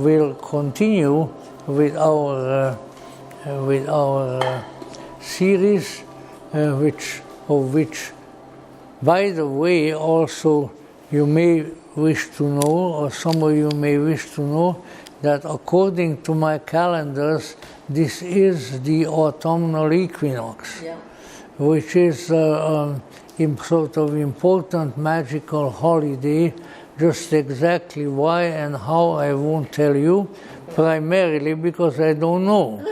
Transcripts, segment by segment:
will continue with our series, which, by the way, also you may wish to know, or some of you may wish to know, that according to my calendars, this is the autumnal equinox, which is sort of important magical holiday. Just exactly why and how I won't tell you, primarily because I don't know.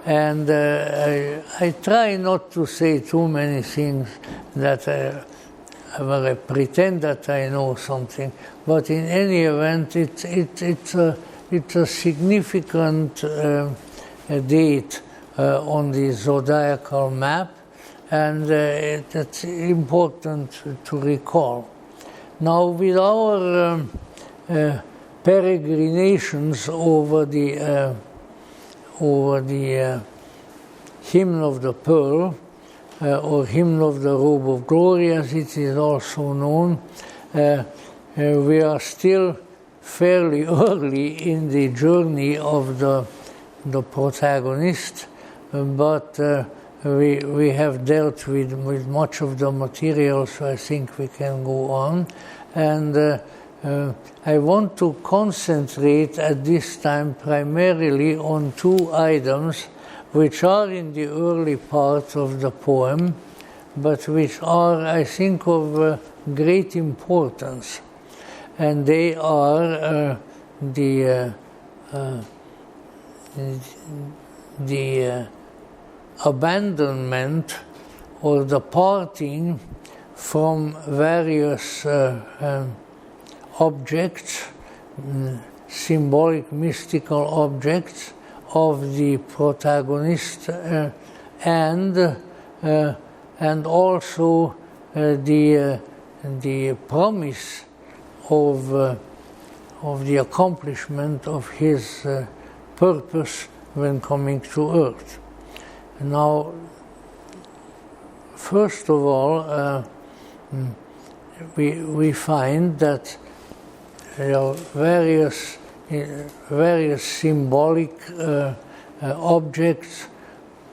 And I try not to say too many things that where I pretend that I know something, but in any event, it's a significant date on the zodiacal map, and it's important to recall. Now, with our peregrinations over the hymn of the pearl, or hymn of the robe of glory, as it is also known, we are still fairly early in the journey of the protagonist, but we have dealt with much of the material, so I think we can go on. And I want to concentrate at this time primarily on two items which are in the early part of the poem, but which are, I think, of great importance. And they are the abandonment or the parting from various objects, symbolic, mystical objects of the protagonist, and also the promise of the accomplishment of his purpose when coming to earth. Now, first of all, we find that there are various symbolic objects,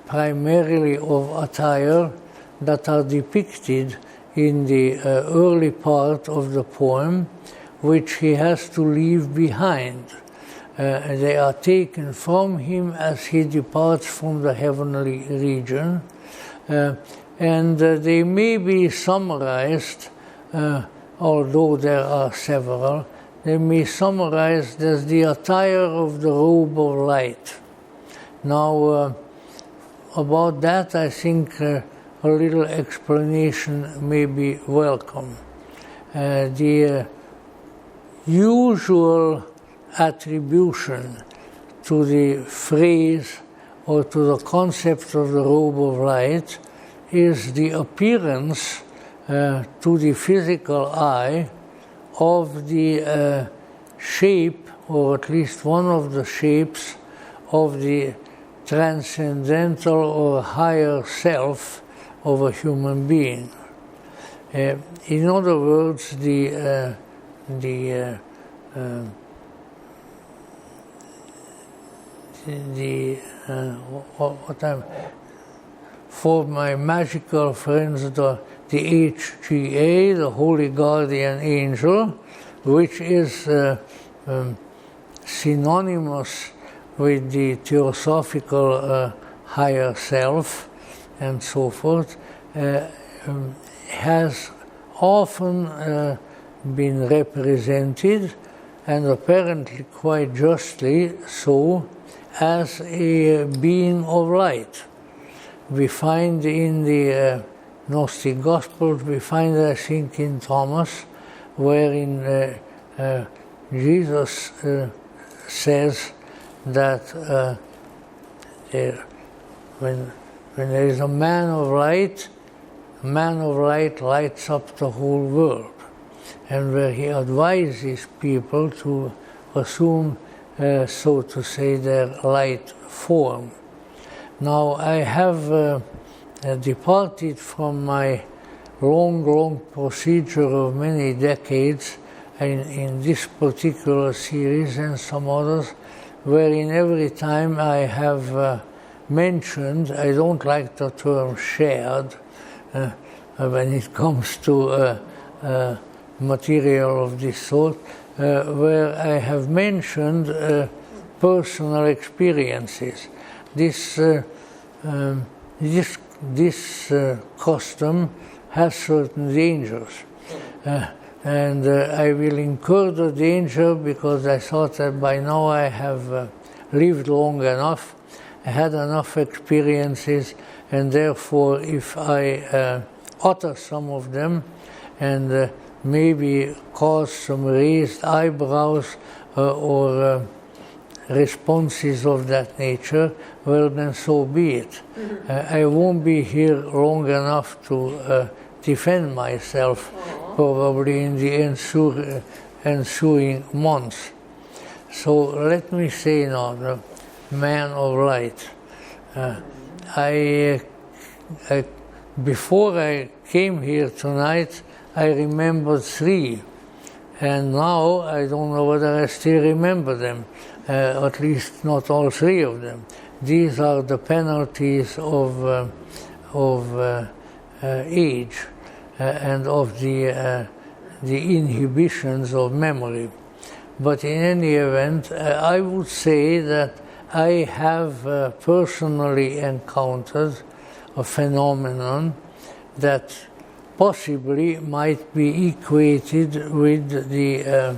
primarily of attire, that are depicted in the early part of the poem, which he has to leave behind. They are taken from him as he departs from the heavenly region, and they may be summarized, although there are several. They may be summarized as the attire of the robe of light. Now, about that, I think a little explanation may be welcome. The usual attribution to the phrase or to the concept of the robe of light is the appearance to the physical eye of the shape, or at least one of the shapes, of the transcendental or higher self of a human being. In other words, for my magical friends, the HGA, the Holy Guardian Angel, which is synonymous with the theosophical higher self and so forth, has often been represented, and apparently quite justly so, as a being of light. We find in the Gnostic Gospels, we find, I think, in Thomas, wherein Jesus says that when there is a man of light lights up the whole world. And where he advises people to assume, so to say, their light form. Now, I have departed from my long procedure of many decades in this particular series and some others, wherein every time I have mentioned, I don't like the term shared when it comes to material of this sort, where I have mentioned personal experiences. This custom has certain dangers. And I will incur the danger because I thought that by now I have lived long enough, I had enough experiences, and therefore if I utter some of them and maybe cause some raised eyebrows or responses of that nature, well then so be it. I won't be here long enough to defend myself probably in the ensuing months. So let me say now, the man of light. Before I came here tonight, I remembered 3, and now I don't know whether I still remember them, at least not all 3 of them. These are the penalties of age and of the inhibitions of memory. But in any event, I would say that I have personally encountered a phenomenon that possibly might be equated with the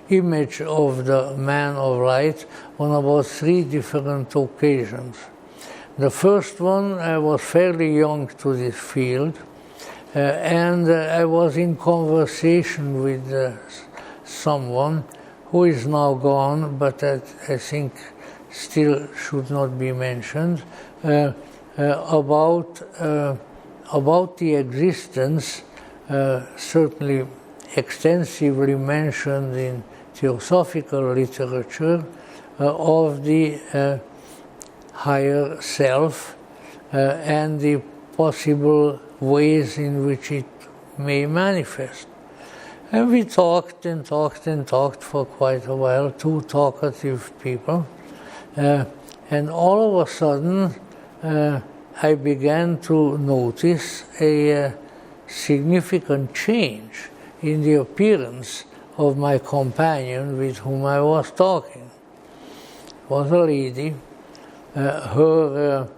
image of the man of light on about 3 different occasions. The first one, I was fairly young to this field, and I was in conversation with someone who is now gone, but I think still should not be mentioned, about the existence, certainly extensively mentioned in theosophical literature, of the higher self and the possible ways in which it may manifest. And we talked and talked and talked for quite a while, 2 talkative people, and all of a sudden I began to notice a significant change in the appearance of my companion with whom I was talking. It was a lady. Her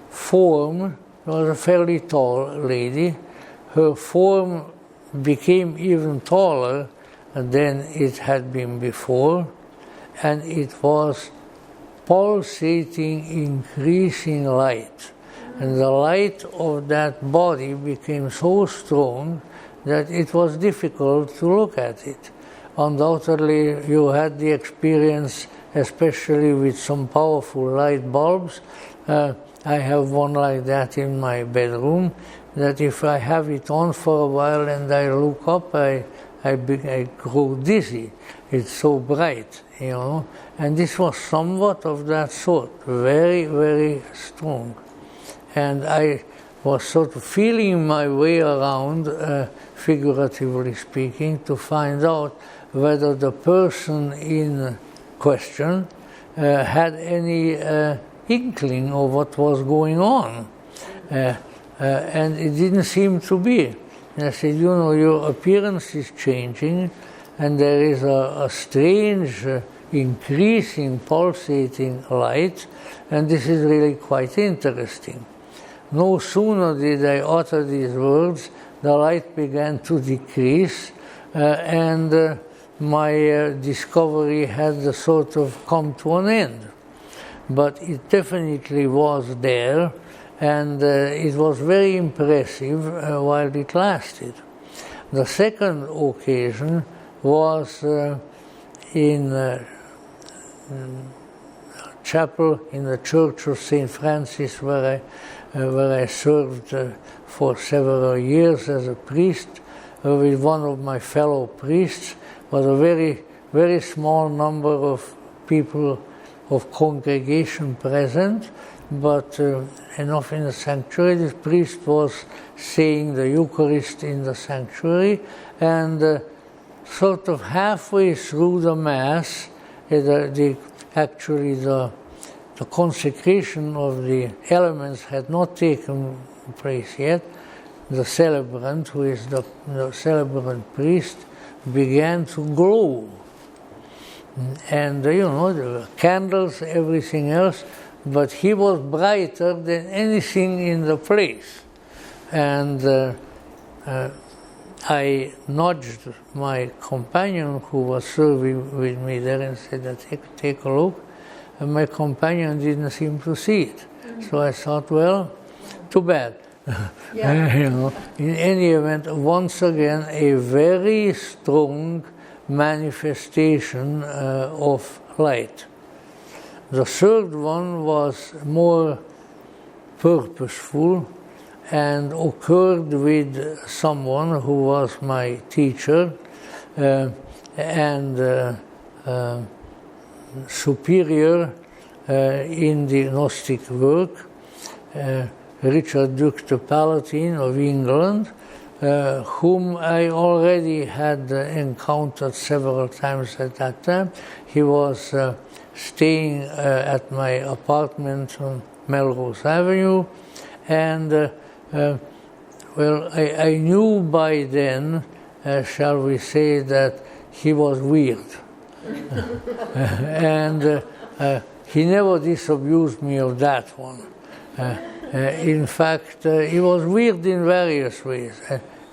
form was a fairly tall lady. Her form became even taller than it had been before, and it was pulsating, increasing light. And the light of that body became so strong that it was difficult to look at it. Undoubtedly, you had the experience, especially with some powerful light bulbs. I have one like that in my bedroom, that if I have it on for a while and I look up, I grow dizzy. It's so bright, you know. And this was somewhat of that sort, very, very strong. And I was sort of feeling my way around, figuratively speaking, to find out whether the person in question had any inkling of what was going on. And it didn't seem to be. And I said, you know, your appearance is changing, and there is a strange increasing, pulsating light, and this is really quite interesting. No sooner did I utter these words, the light began to decrease, and my discovery had sort of come to an end. But it definitely was there, and it was very impressive while it lasted. The second occasion was in a chapel in the Church of St. Francis, where I served for several years as a priest with one of my fellow priests. It was a very, very small number of people of congregation present, but enough in the sanctuary. The priest was saying the Eucharist in the sanctuary, and sort of halfway through the Mass, actually the consecration of the elements had not taken place yet. The celebrant, who is the celebrant priest, began to glow. And there were candles, everything else, but he was brighter than anything in the place. And I nudged my companion who was serving with me there and said, take a look. And my companion didn't seem to see it. So I thought, well, too bad. Yeah. In any event, once again, a very strong manifestation of light. The third one was more purposeful and occurred with someone who was my teacher and superior in the Gnostic work, Richard Duc de Palatine of England, whom I already had encountered several times at that time. He was staying at my apartment on Melrose Avenue, and well, I knew by then, shall we say, that he was weird. And he never disabused me of that one. In fact, he was weird in various ways.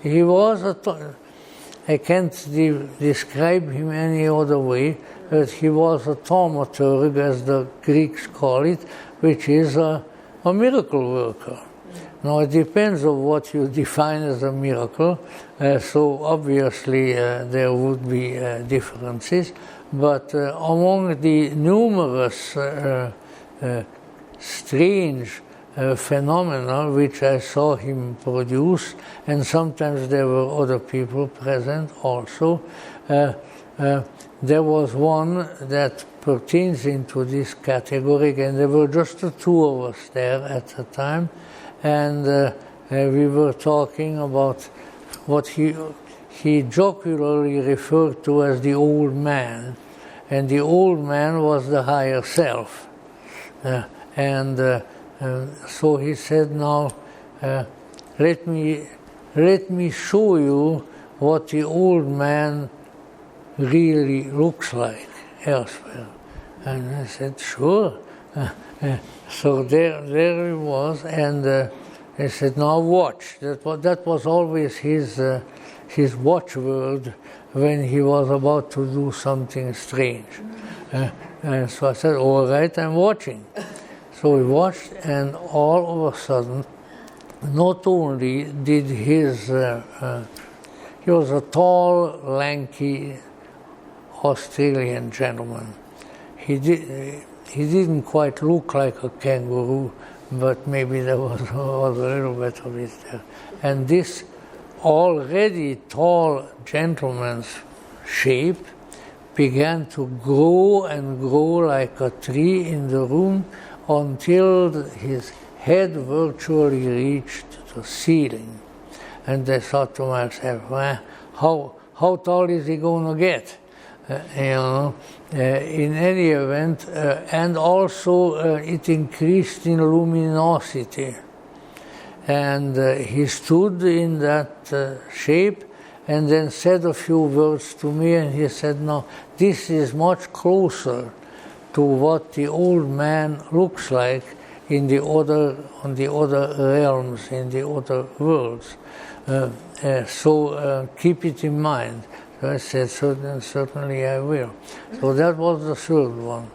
He was I can't describe him any other way, but he was a thaumaturg, as the Greeks call it, which is a miracle worker. Now, it depends on what you define as a miracle, so obviously there would be differences, but among the numerous strange phenomena which I saw him produce, and sometimes there were other people present also, there was one that pertains into this category, and there were just the two of us there at the time, and we were talking about what he jocularly referred to as the old man, and the old man was the higher self. So he said, now let me show you what the old man really looks like elsewhere. And I said, sure. So there he was, and he said, now watch. That was always his watchword when he was about to do something strange. And so I said, all right, I'm watching. So we watched, and all of a sudden, not only did he was a tall, lanky Australian gentleman. He didn't quite look like a kangaroo, but maybe there was a little bit of it there. And this already tall gentleman's shape began to grow and grow like a tree in the room until his head virtually reached the ceiling. And I thought to myself, well, how tall is he going to get? In any event, and also it increased in luminosity. And he stood in that shape and then said a few words to me, and he said, no, this is much closer to what the old man looks like on the other realms, in the other worlds. So keep it in mind. So I said, certainly I will. So that was the third one.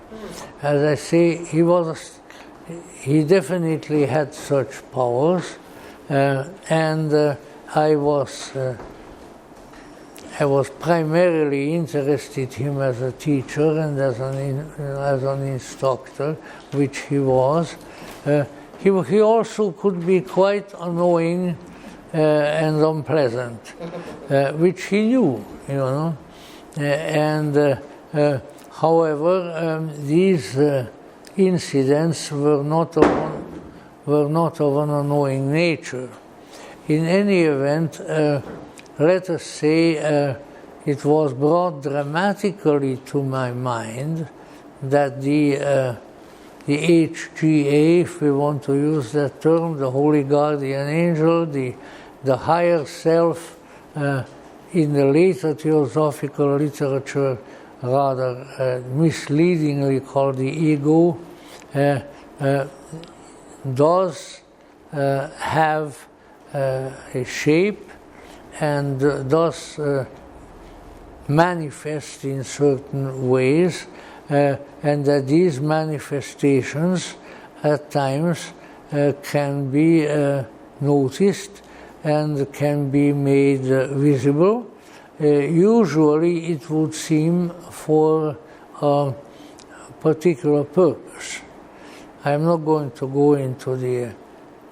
As I say, he definitely had such powers, and I was primarily interested in him as a teacher and as an instructor, which he was. He also could be quite annoying and unpleasant, which he knew, and However, these incidents were not of an annoying nature. In any event, let us say it was brought dramatically to my mind that the HGA, if we want to use that term, the Holy Guardian Angel, the higher self, in the later theosophical literature rather misleadingly called the ego, does have a shape and does manifest in certain ways, and that these manifestations at times can be noticed and can be made visible. Usually it would seem for a particular purpose. I'm not going to go into the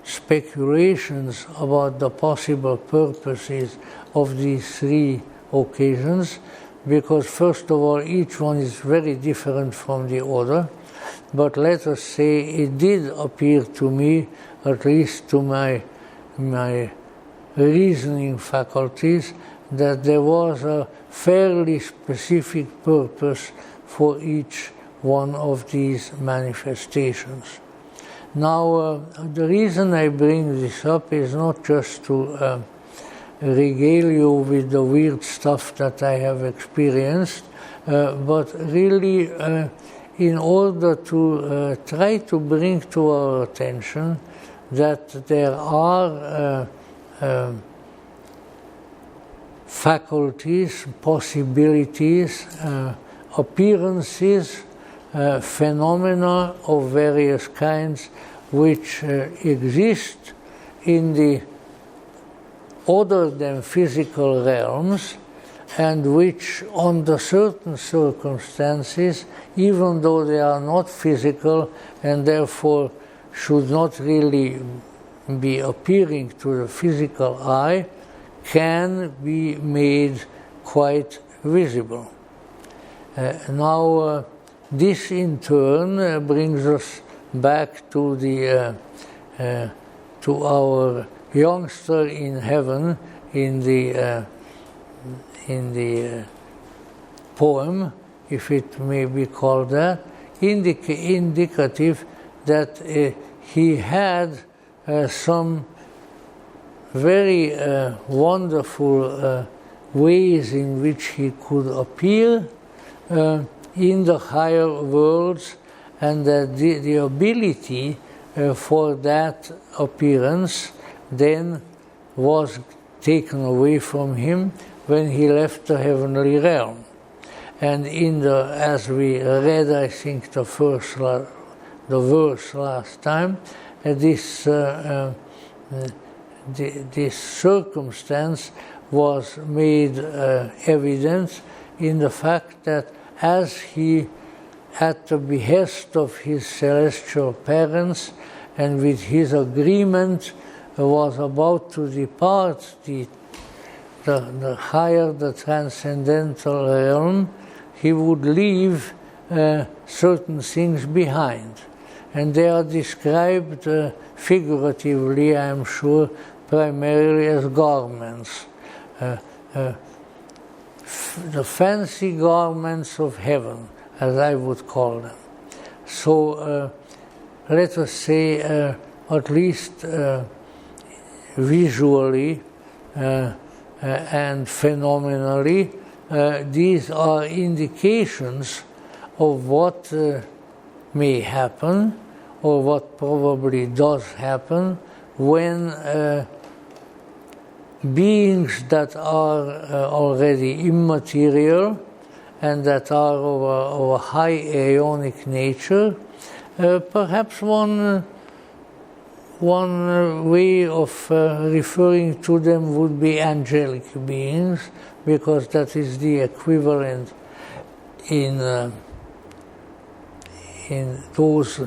speculations about the possible purposes of these three occasions, because first of all, each one is very different from the other. But let us say it did appear to me, at least to my reasoning faculties, that there was a fairly specific purpose for each one of these manifestations. Now, the reason I bring this up is not just to regale you with the weird stuff that I have experienced, but really in order to try to bring to our attention that there are faculties, possibilities, appearances, phenomena of various kinds which exist in the other than physical realms, and which under certain circumstances, even though they are not physical and therefore should not really be appearing to the physical eye, can be made quite visible. Now, this in turn brings us back to the to our youngster in heaven in the poem, if it may be called that, indicative that he had some very wonderful ways in which he could appear in the higher worlds, and that the ability for that appearance then was taken away from him when he left the heavenly realm. And as we read, I think the verse last time, this circumstance was made evident in the fact that as he, at the behest of his celestial parents and with his agreement, was about to depart the higher, the transcendental realm, he would leave certain things behind. And they are described figuratively, I am sure, primarily as garments. The fancy garments of heaven, as I would call them. So let us say, at least visually and phenomenally, these are indications of what may happen, or what probably does happen, when beings that are already immaterial and that are of a high aeonic nature, perhaps one way of referring to them would be angelic beings, because that is the equivalent in those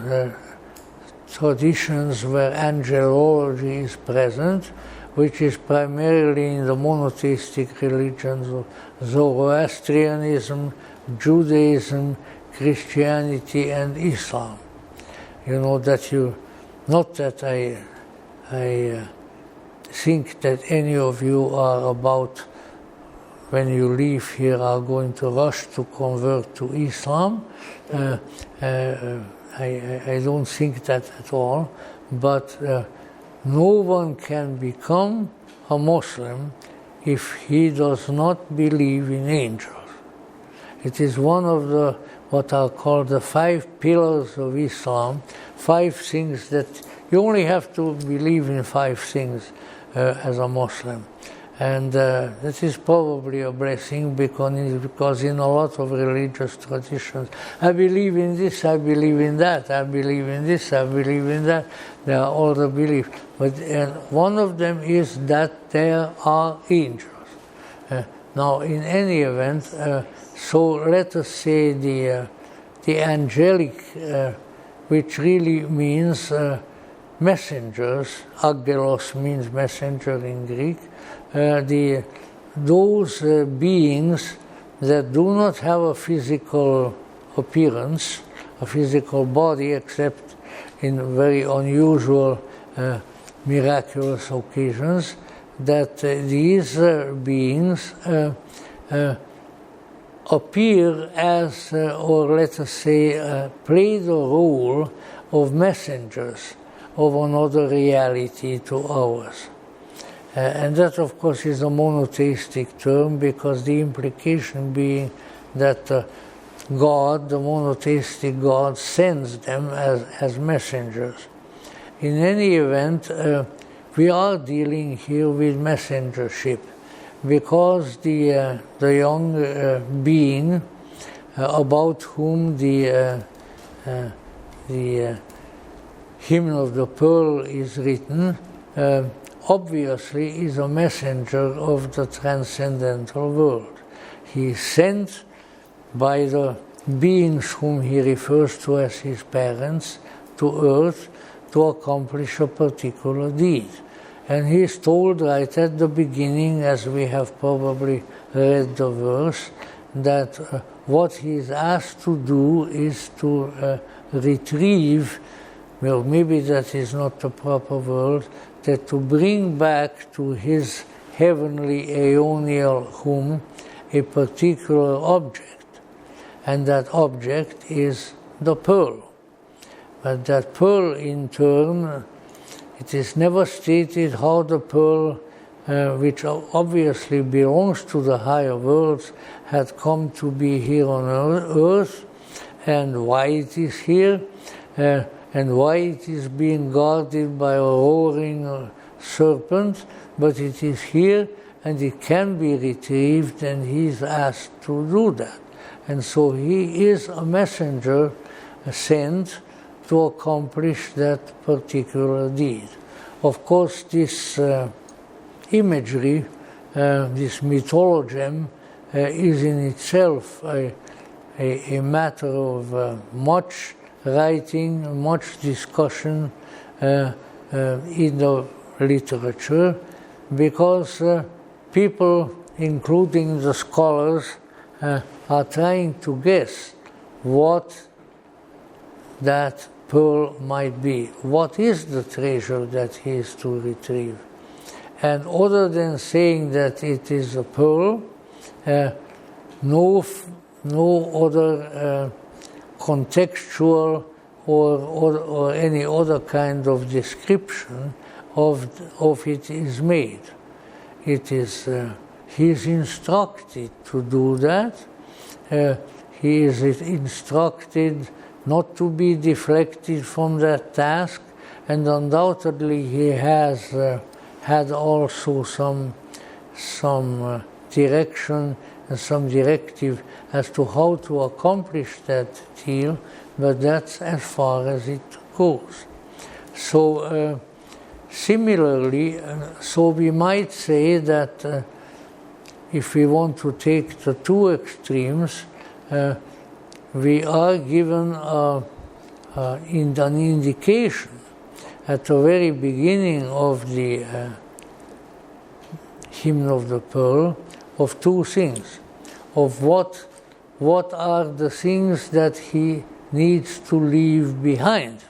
traditions where angelology is present, which is primarily in the monotheistic religions of Zoroastrianism, Judaism, Christianity and Islam. You know that not that I think that any of you are about, when you leave here, are going to rush to convert to Islam. I don't think that at all, but no one can become a Muslim if he does not believe in angels. It is one of the what are called the 5 pillars of Islam, 5 things that you only have to believe in 5 things as a Muslim. And that is probably a blessing because in a lot of religious traditions, I believe in this, I believe in that, I believe in this, I believe in that. There are all the beliefs. But one of them is that there are angels. Now, in any event, so let us say the angelic, which really means messengers, angelos means messenger in Greek, those beings that do not have a physical appearance, a physical body, except in very unusual, miraculous occasions, that these beings appear as, or let us say, play the role of messengers of another reality to ours. And that, of course, is a monotheistic term, because the implication being that God, the monotheistic God, sends them as messengers. In any event, we are dealing here with messengership, because the young being about whom the hymn of the pearl is written obviously is a messenger of the transcendental world. He is sent by the beings whom he refers to as his parents to earth to accomplish a particular deed. And he is told right at the beginning, as we have probably read the verse, that what he is asked to do is to retrieve, well, maybe that is not the proper word, that to bring back to his heavenly aeonial home a particular object. And that object is the pearl. But that pearl in turn, it is never stated how the pearl, which obviously belongs to the higher worlds, had come to be here on earth, and why it is here, and why it is being guarded by a roaring serpent, but it is here and it can be retrieved, and he is asked to do that. And so he is a messenger sent to accomplish that particular deed. Of course, this imagery, this mythologem, is in itself a matter of much writing, much discussion in the literature, because people, including the scholars, are trying to guess what that pearl might be. What is the treasure that he is to retrieve? And other than saying that it is a pearl, no other contextual or any other kind of description of it is made. It is he is instructed to do that. He is instructed not to be deflected from that task, and undoubtedly he has had also some direction and some directive as to how to accomplish that deal, but that's as far as it goes. So similarly, so we might say that if we want to take the two extremes, we are given an indication at the very beginning of the hymn of the pearl of two things, of what what are the things that he needs to leave behind,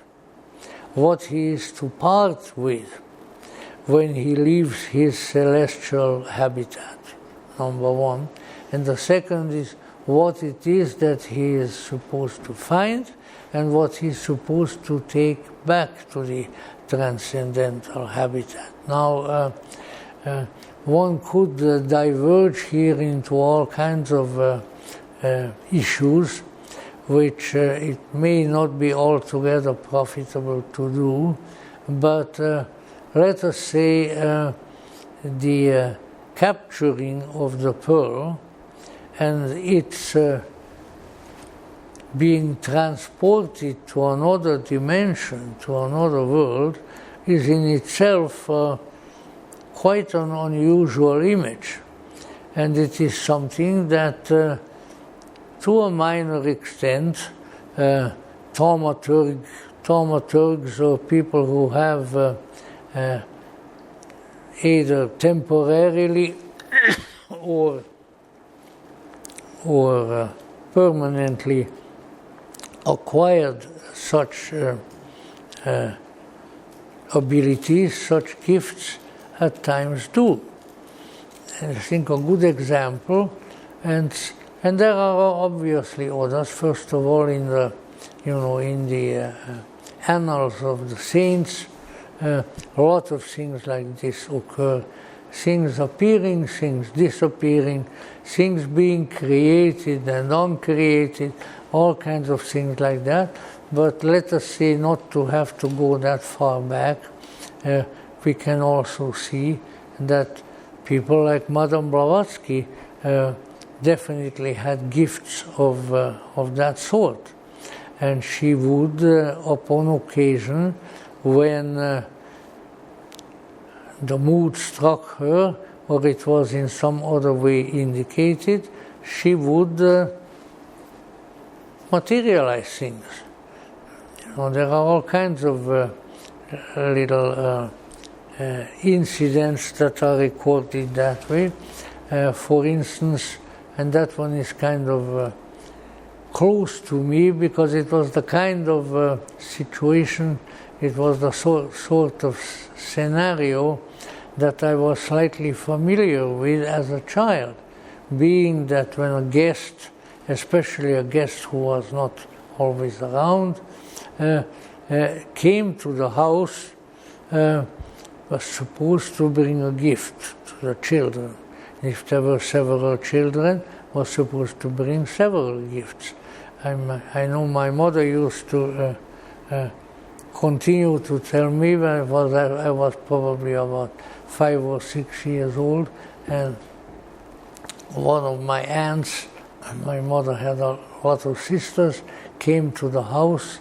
what he is to part with when he leaves his celestial habitat, number one. And the second is what it is that he is supposed to find and what he's supposed to take back to the transcendental habitat. Now, one could diverge here into all kinds of issues, which it may not be altogether profitable to do, but let us say the capturing of the pearl and its being transported to another dimension, to another world, is in itself quite an unusual image. And it is something that, to a minor extent, thaumaturgs or people who have either temporarily or permanently acquired such abilities, such gifts, at times do. And I think a good example, and there are obviously others. First of all, in the annals of the saints, a lot of things like this occur. Things appearing, things disappearing, things being created and uncreated, all kinds of things like that. But let us say, not to have to go that far back, we can also see that people like Madame Blavatsky definitely had gifts of that sort. And she would, upon occasion, when the mood struck her, or it was in some other way indicated, she would materialize things. There are all kinds of little incidents that are recorded that way. For instance, and that one is kind of close to me because it was the kind of situation, it was the sort of scenario that I was slightly familiar with as a child, being that when a guest, especially a guest who was not always around, came to the house, was supposed to bring a gift to the children. If there were several children, was supposed to bring several gifts. I know my mother used to continue to tell me when I was probably about 5 or 6 years old, and one of my aunts, my mother had a lot of sisters, came to the house,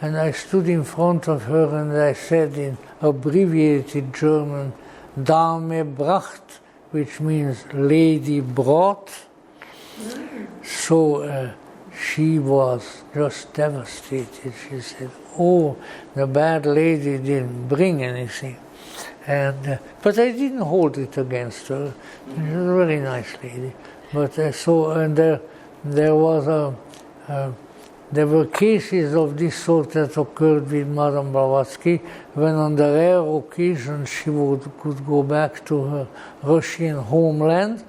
and I stood in front of her and I said in abbreviated German, Dame bracht, which means lady brought. So she was just devastated. She said, oh, the bad lady didn't bring anything. And but I didn't hold it against her. She was a very nice lady. But there were cases of this sort that occurred with Madame Blavatsky, when on the rare occasion she could go back to her Russian homeland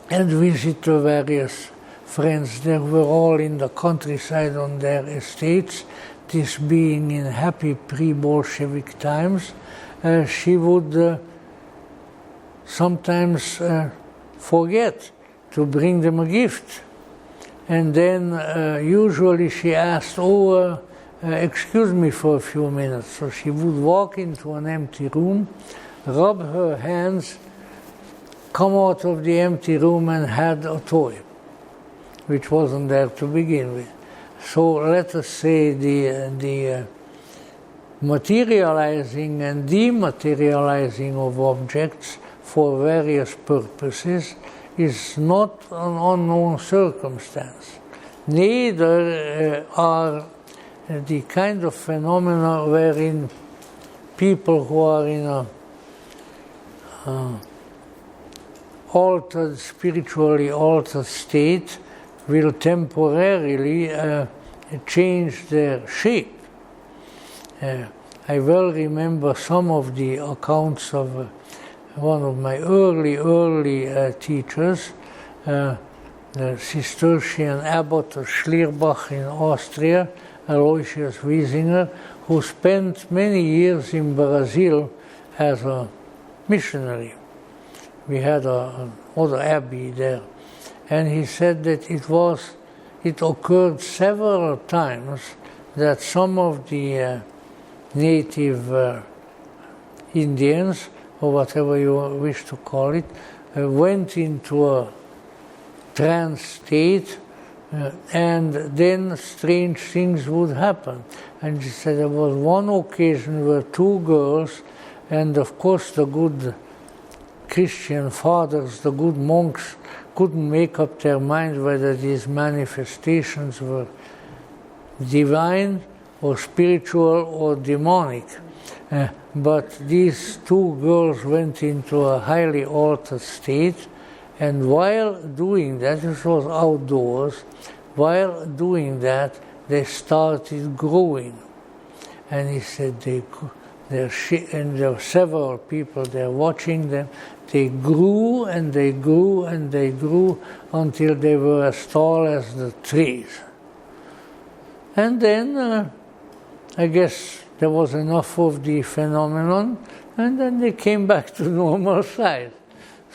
and visit the various friends. They were all in the countryside on their estates. This being in happy pre-Bolshevik times, she would sometimes forget to bring them a gift. And then usually she asked, excuse me for a few minutes. So she would walk into an empty room, rub her hands, come out of the empty room and had a toy, which wasn't there to begin with. So let us say the materializing and dematerializing of objects for various purposes is not an unknown circumstance. Neither are the kind of phenomena wherein people who are in a altered, spiritually altered state will temporarily change their shape. I well remember some of the accounts of one of my early teachers, the Cistercian abbot of Schlierbach in Austria, Aloysius Wiesinger, who spent many years in Brazil as a missionary. We had another abbey there, and he said that it occurred several times that some of the native Indians, or whatever you wish to call it, went into a trance state, and then strange things would happen. And he said there was one occasion where two girls, and of course the good Christian fathers, the good monks, couldn't make up their minds whether these manifestations were divine or spiritual or demonic. But these two girls went into a highly altered state, and while doing that, this was outdoors, while doing that, they started growing. And he said and there were several people there watching them. They grew and they grew and they grew until they were as tall as the trees. And then I guess there was enough of the phenomenon, and then they came back to normal size.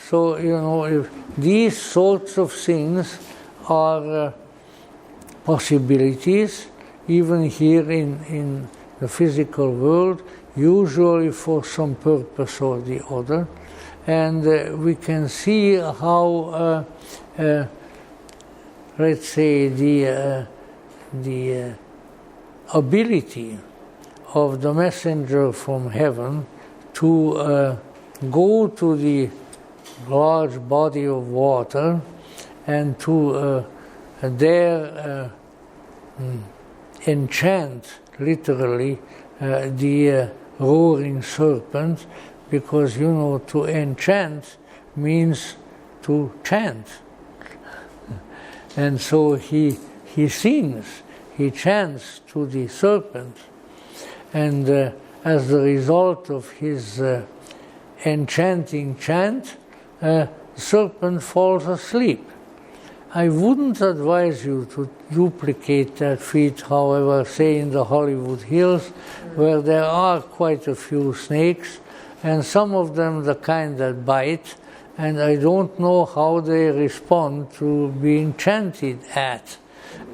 So, if these sorts of things are possibilities, even here in the physical world, usually for some purpose or the other. And we can see how, let's say, the ability of the messenger from heaven to go to the large body of water and to there enchant, literally, the roaring serpent, because, to enchant means to chant. And so he sings, he chants to the serpent. And as a result of his enchanting chant, the serpent falls asleep. I wouldn't advise you to duplicate that feat, however, say in the Hollywood Hills, where there are quite a few snakes, and some of them the kind that bite, and I don't know how they respond to being chanted at,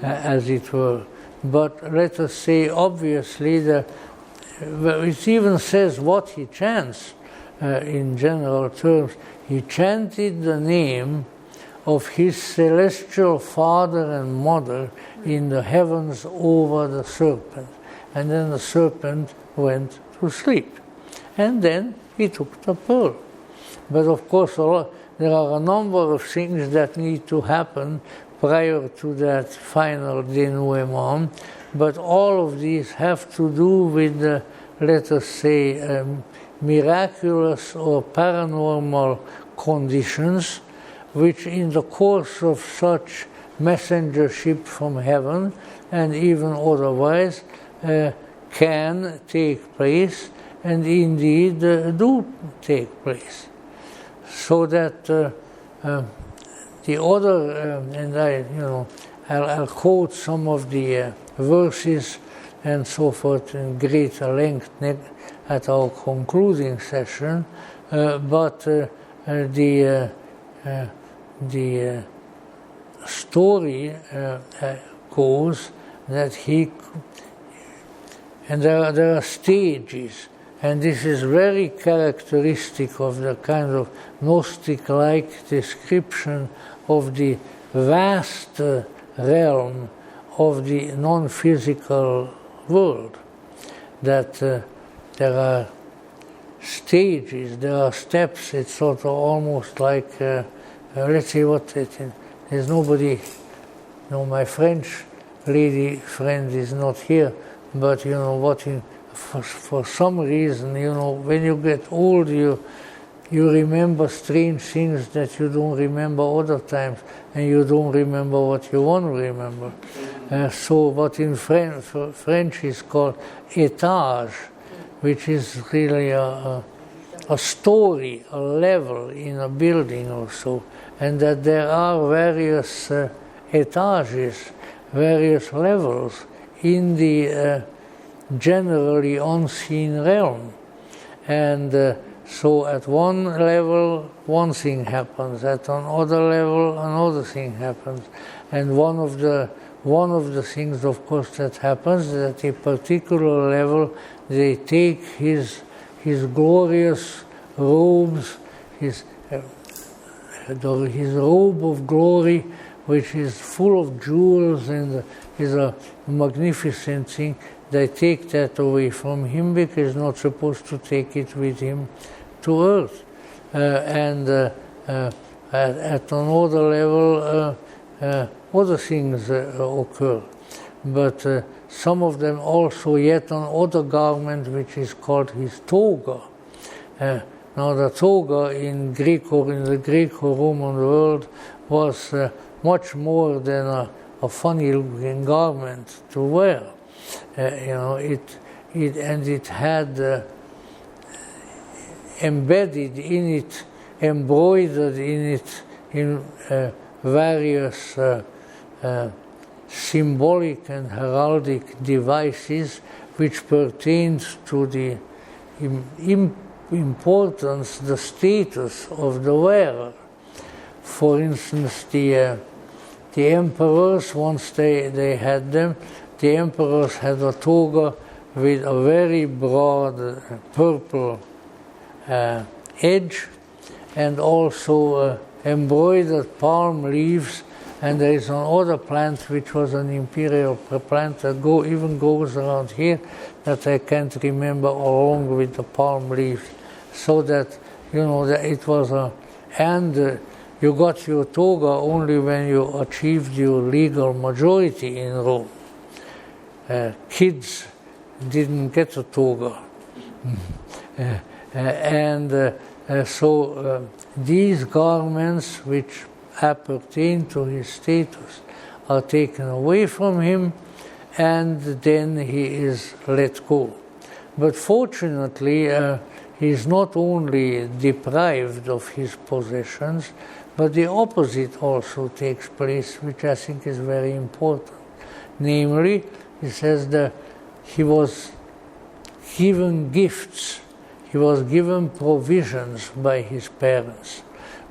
as it were. But let us say, obviously, it even says what he chants in general terms. He chanted the name of his celestial father and mother in the heavens over the serpent. And then the serpent went to sleep. And then he took the pearl. But of course, there are a number of things that need to happen prior to that final denouement. But all of these have to do with, let us say, miraculous or paranormal conditions, which in the course of such messengership from heaven, and even otherwise, can take place, and indeed do take place. So that the other, and I'll quote some of the verses and so forth in greater length at our concluding session, but the story goes that and there are stages, and this is very characteristic of the kind of Gnostic-like description of the vast realm of the non-physical world, that there are stages, there are steps. It's sort of almost like, let's say there's nobody, my French lady friend is not here, but for some reason, when you get old, you remember strange things that you don't remember other times, and you don't remember what you want to remember. So what in French is called étage, which is really a story, a level in a building or so, and that there are various étages, various levels in the generally unseen realm. And so at one level, one thing happens. At another level, another thing happens. And one of the things, of course, that happens is at a particular level, they take his glorious robes, his robe of glory, which is full of jewels and is a magnificent thing. They take that away from him because he's not supposed to take it with him to earth. At another level, other things occur. But some of them also yet on other garment, which is called his toga. Now the toga in Greek or in the Greco-Roman world was much more than a funny-looking garment to wear. It had embedded in it, embroidered in it, in various symbolic and heraldic devices which pertained to the importance, the status of the wearer. For instance, the emperors, once they had them, the emperors had a toga with a very broad purple edge, and also embroidered palm leaves. And there is another plant which was an imperial plant that even goes around here that I can't remember, along with the palm leaves. So that, that it was and you got your toga only when you achieved your legal majority in Rome. Kids didn't get a toga. So these garments which appertain to his status are taken away from him, and then he is let go. But fortunately, he is not only deprived of his possessions, but the opposite also takes place, which I think is very important. Namely, he says that he was given gifts, he was given provisions by his parents,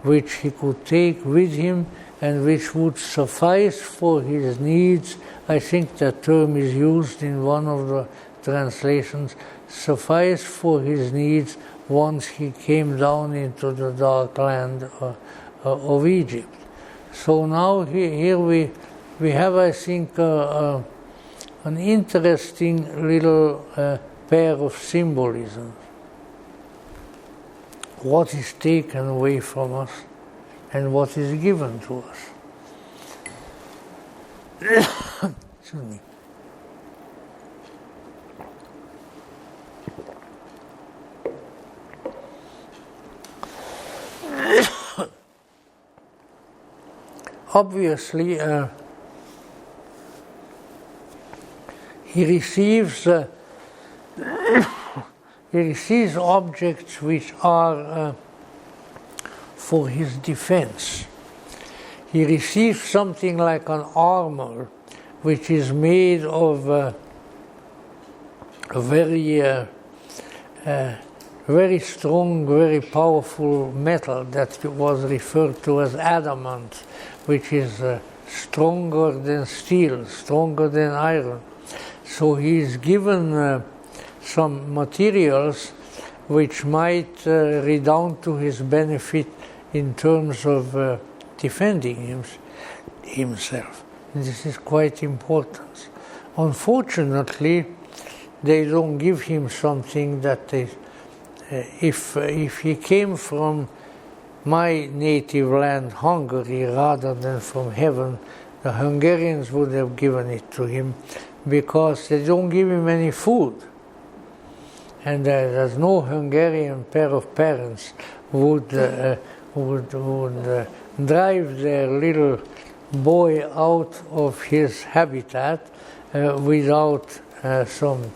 which he could take with him and which would suffice for his needs. I think that term is used in one of the translations, suffice for his needs once he came down into the dark land of Egypt. So now here we have, I think, an interesting little pair of symbolisms. What is taken away from us and what is given to us. Excuse me. Obviously, he receives objects which are for his defense. He receives something like an armor, which is made of a very strong, very powerful metal that was referred to as adamant, which is stronger than steel, stronger than iron. So he is given some materials which might redound to his benefit in terms of defending himself. And this is quite important. Unfortunately, they don't give him something that they, if he came from my native land, Hungary, rather than from heaven, the Hungarians would have given it to him, because they don't give him any food. And there's no Hungarian pair of parents would drive their little boy out of his habitat without some,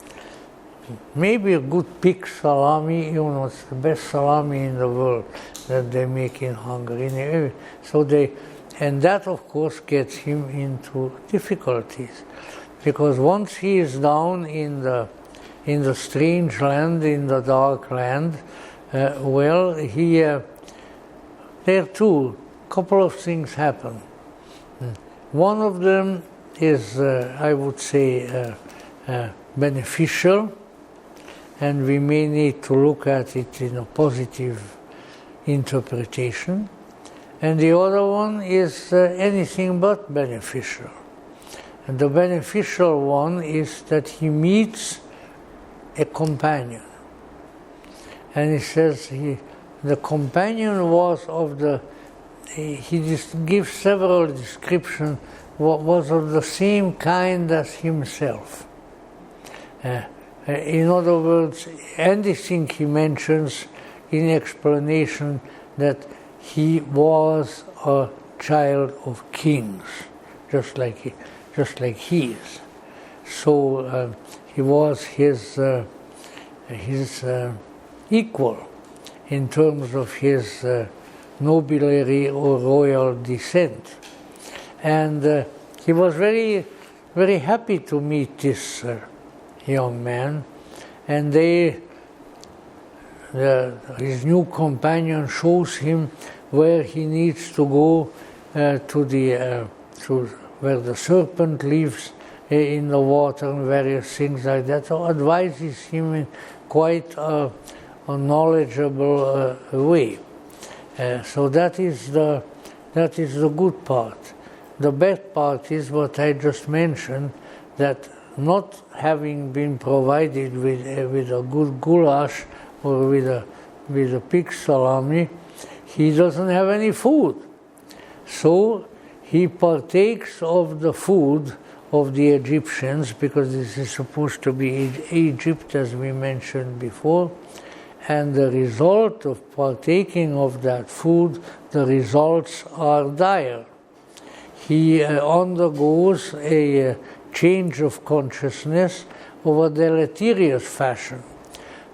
maybe a good pig salami. It's the best salami in the world that they make in Hungary. So and that of course gets him into difficulties, because once he is down in the strange land, in the dark land, there too, a couple of things happen. One of them is, I would say, beneficial, and we may need to look at it in a positive interpretation. And the other one is anything but beneficial. And the beneficial one is that he meets a companion. And he says the companion was of the, he gives several descriptions, was of the same kind as himself. In other words, anything he mentions in explanation that he was a child of kings, just like he is. So he was his equal in terms of his nobiliary or royal descent. And he was very, very happy to meet this young man, and his new companion shows him where he needs to go to where the serpent lives in the water and various things like that. So advises him in quite a knowledgeable way. So that is the good part. The bad part is what I just mentioned, that not having been provided with a good goulash or with a pig salami, he doesn't have any food. So he partakes of the food of the Egyptians, because this is supposed to be Egypt, as we mentioned before. And the result of partaking of that food, the results are dire. He undergoes a change of consciousness of a deleterious fashion.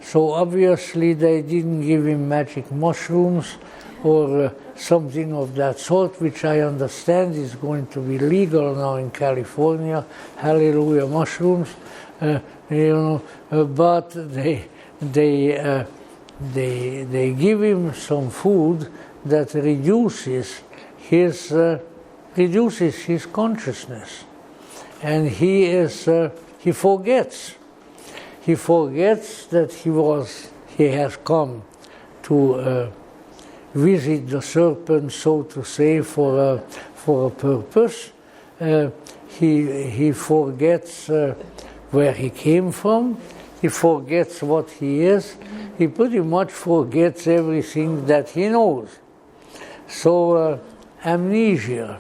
So obviously they didn't give him magic mushrooms or something of that sort, which I understand is going to be legal now in California. Hallelujah, mushrooms. But they give him some food that reduces his consciousness, and he forgets that he has come to visit the serpent, so to say, for a purpose. He forgets where he came from. He forgets what he is. He pretty much forgets everything that he knows. So amnesia.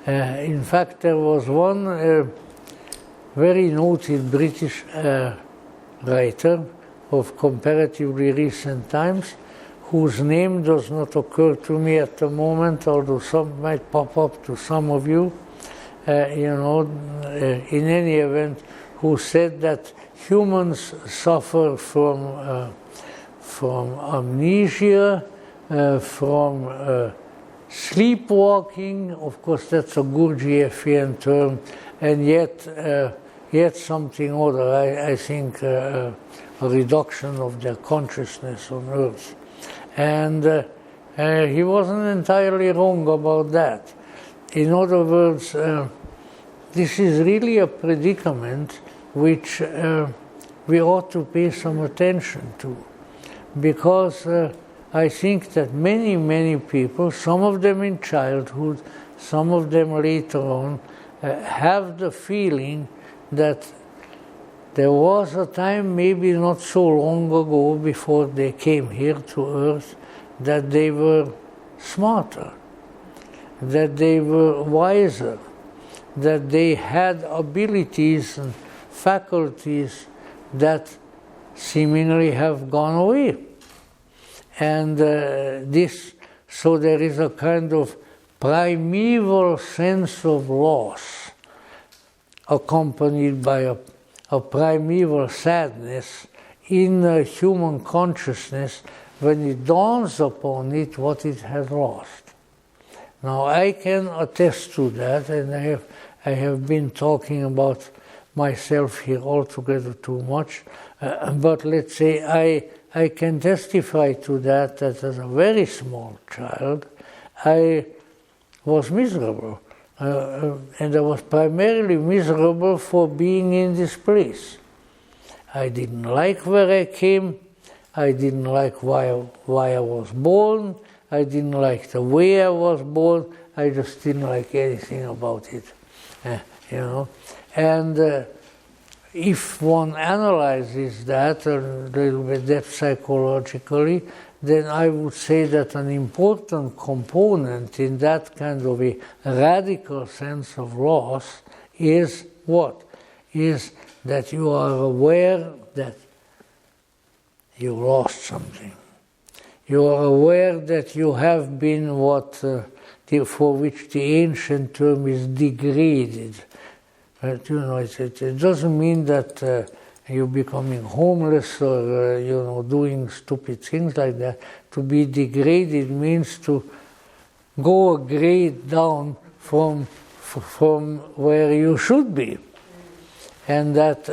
In fact, there was one very noted British writer of comparatively recent times, whose name does not occur to me at the moment, although some might pop up to some of you, in any event, who said that humans suffer from amnesia, from sleepwalking. Of course, that's a Gurdjieffian term, and yet something other. I think a reduction of their consciousness on Earth. And he wasn't entirely wrong about that. In other words, this is really a predicament which we ought to pay some attention to, because I think that many people, some of them in childhood, some of them later on, have the feeling that there was a time, maybe not so long ago, before they came here to Earth, that they were smarter, that they were wiser, that they had abilities and faculties that seemingly have gone away. And so there is a kind of primeval sense of loss, accompanied by a primeval sadness in human consciousness when it dawns upon it what it has lost. Now I can attest to that, and I have been talking about myself here altogether too much, but let's say I can testify to that as a very small child I was miserable. And I was primarily miserable for being in this place. I didn't like where I came. I didn't like why I was born. I didn't like the way I was born. I just didn't like anything about it, you know. And if one analyzes that a little bit depth psychologically, then I would say that an important component in that kind of a radical sense of loss is what? Is that you are aware that you lost something. You are aware that you have been for which the ancient term is degraded. But, you know, it doesn't mean that you're becoming homeless or doing stupid things like that. To be degraded means to go a grade down from where you should be, and that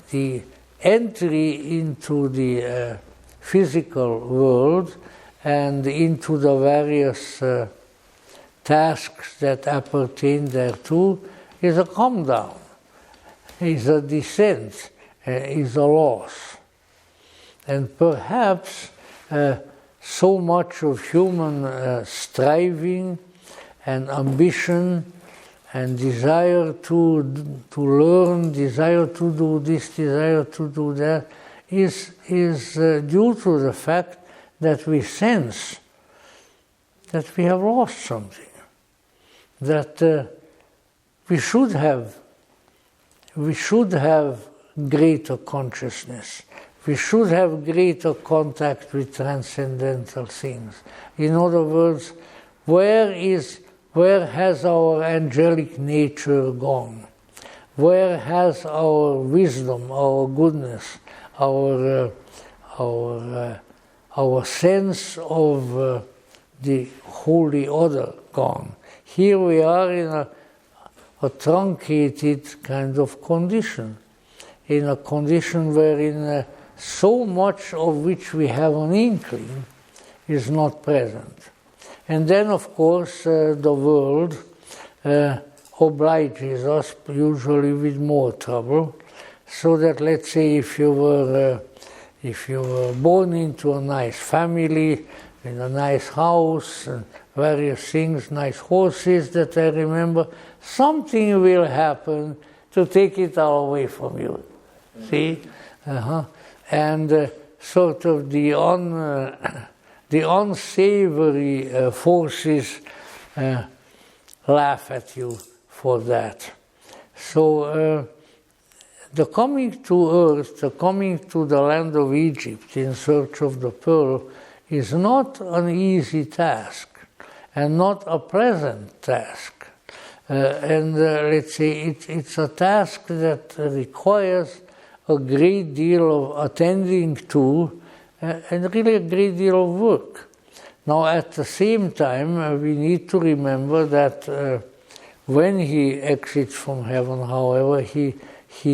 the entry into the physical world and into the various tasks that appertain thereto is a come down, is a descent, is a loss. And perhaps so much of human striving and ambition and desire to learn, desire to do this, desire to do that, is due to the fact that we sense that we have lost something, that we should have greater consciousness. We should have greater contact with transcendental things. In other words, where has our angelic nature gone? Where has our wisdom, our goodness, our sense of the holy order gone? Here we are in a truncated kind of condition, in a condition wherein so much of which we have an inkling is not present. And then, of course, the world obliges us, usually with more trouble, so that, let's say, if you were born into a nice family, in a nice house, and various things, nice horses that I remember, something will happen to take it all away from you. See? And sort of the unsavory forces laugh at you for that. So the coming to earth, the coming to the land of Egypt in search of the pearl is not an easy task and not a pleasant task. And let's say it's a task that requires a great deal of attending to and really a great deal of work. Now, at the same time, we need to remember that when he exits from heaven, however, he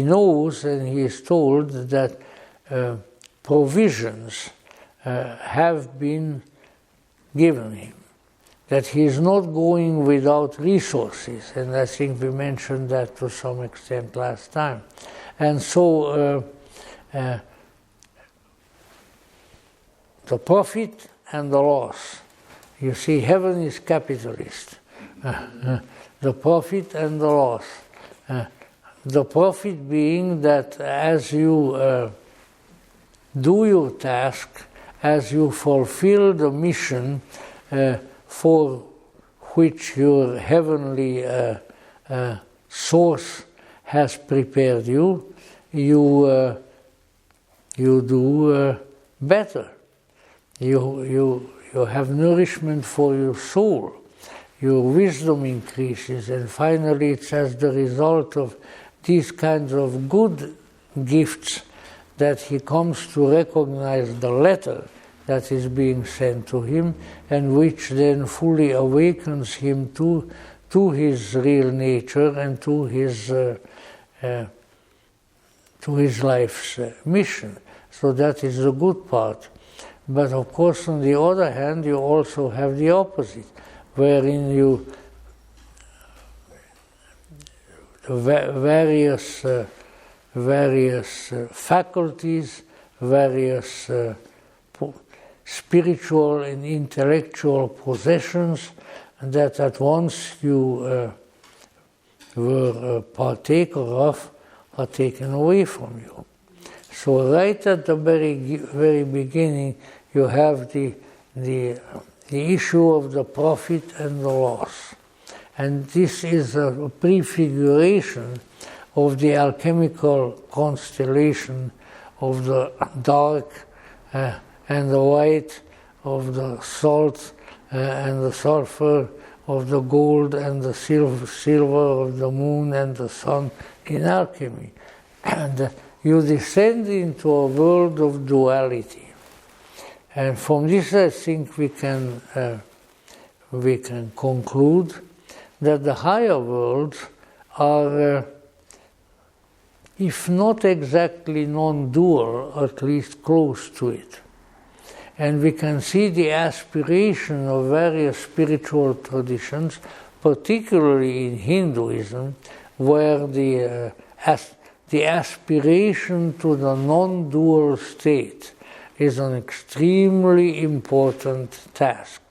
knows and he is told that provisions have been given him, that he is not going without resources, and I think we mentioned that to some extent last time. And so the profit and the loss. You see, heaven is capitalist. The profit and the loss. The profit being that as you do your task, as you fulfill the mission for which your heavenly source has prepared you, you do better. you have nourishment for your soul, your wisdom increases, and finally it's as the result of these kinds of good gifts that he comes to recognize the letter that is being sent to him, and which then fully awakens him to his real nature and to his life's mission. So that is the good part. But of course, on the other hand, you also have the opposite, wherein you various faculties, various spiritual and intellectual possessions that at once you were a partaker of are taken away from you. So right at the very beginning, you have the issue of the profit and the loss. And this is a prefiguration of the alchemical constellation of the dark and the white, of the salt and the sulfur, of the gold and the silver, of the moon and the sun in alchemy. And you descend into a world of duality. And from this I think we can conclude that the higher worlds are, if not exactly non-dual, at least close to it. And we can see the aspiration of various spiritual traditions, particularly in Hinduism, where the aspiration to the non-dual state is an extremely important task.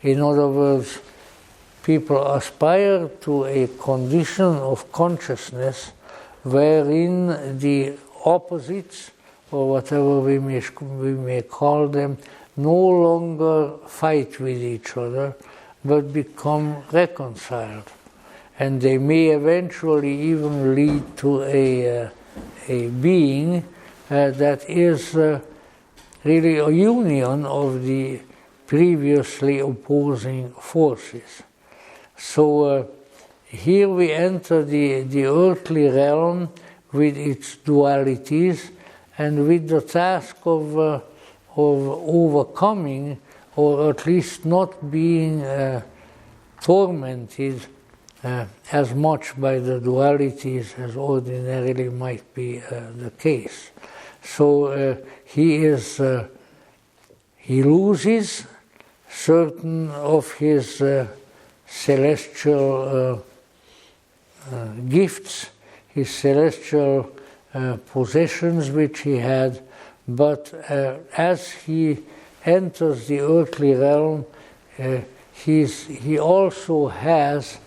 In other words, people aspire to a condition of consciousness wherein the opposites, or whatever we may call them, no longer fight with each other, but become reconciled. And they may eventually even lead to a being that is really a union of the previously opposing forces. So here we enter the earthly realm with its dualities, and with the task of overcoming, or at least not being tormented as much by the dualities as ordinarily might be the case. So he loses certain of his celestial gifts, his celestial possessions which he had, but as he enters the earthly realm, he also has,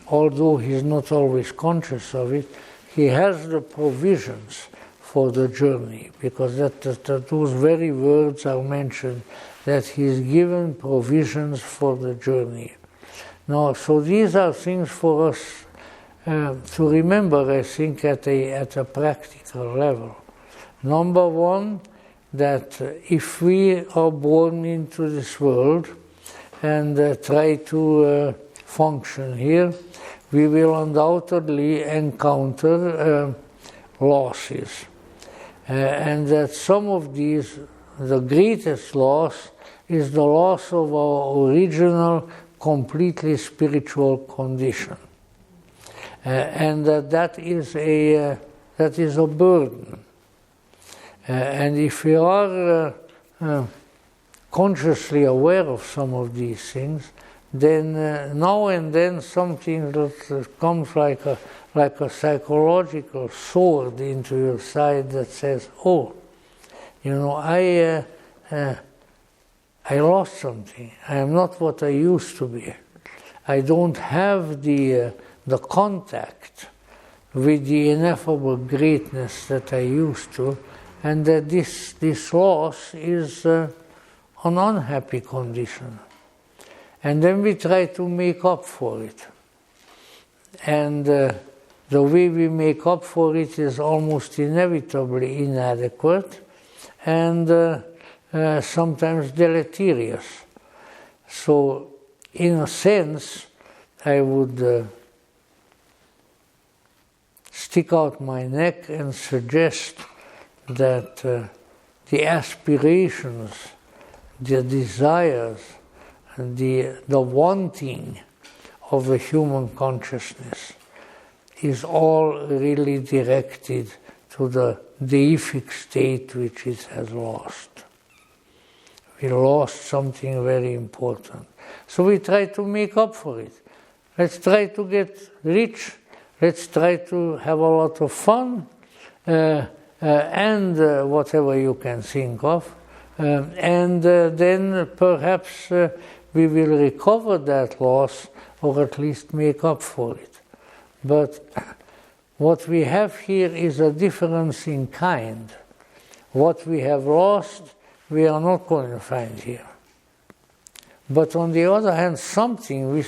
although he's not always conscious of it, he has the provisions for the journey, because those very words are mentioned, that he's given provisions for the journey. Now, so these are things for us to remember, I think, at a practical level. Number one, that if we are born into this world and try to function here, we will undoubtedly encounter losses. And that some of these, the greatest loss is the loss of our original, completely spiritual condition. And that is a burden. And if we are consciously aware of some of these things, then now and then something that comes like a psychological sword into your side that says, "Oh, you know, I lost something. I am not what I used to be. I don't have the contact with the ineffable greatness that I used to, and that this loss is an unhappy condition." And then we try to make up for it. And the way we make up for it is almost inevitably inadequate, and sometimes deleterious. So, in a sense, I would stick out my neck and suggest that the aspirations, the desires, the wanting of the human consciousness is all really directed to the deific state which it has lost. We lost something very important. So we try to make up for it. Let's try to get rich. Let's try to have a lot of fun and whatever you can think of. And then perhaps we will recover that loss or at least make up for it. But what we have here is a difference in kind. What we have lost, we are not going to find here. But on the other hand, something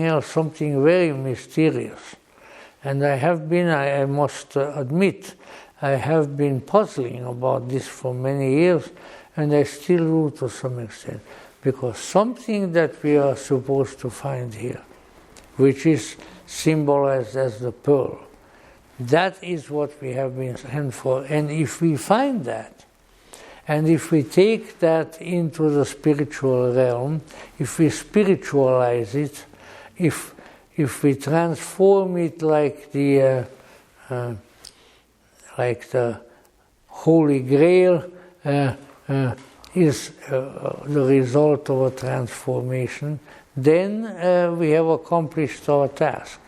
else, something very mysterious. And I must admit, I have been puzzling about this for many years, and I still do to some extent. Because something that we are supposed to find here, which is symbolized as the pearl, that is what we have been sent for. And if we find that, and if we take that into the spiritual realm, if we spiritualize it, if we transform it like the Holy Grail is the result of a transformation, then we have accomplished our task.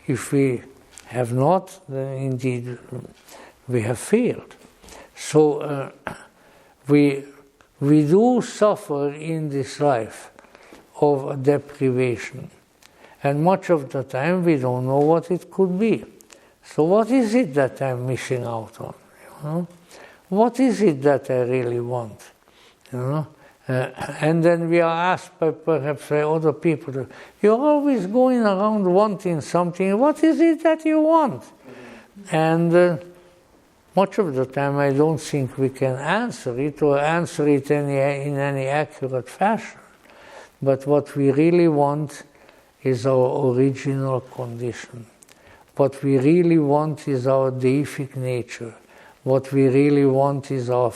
If we have not, then indeed we have failed. So we do suffer in this life of deprivation. And much of the time we don't know what it could be. So what is it that I'm missing out on? You know? What is it that I really want? You know? And then we are asked by perhaps by other people, you're always going around wanting something, what is it that you want? And much of the time I don't think we can answer it or answer it in any accurate fashion. But what we really want is our original condition. What we really want is our deific nature. What we really want is our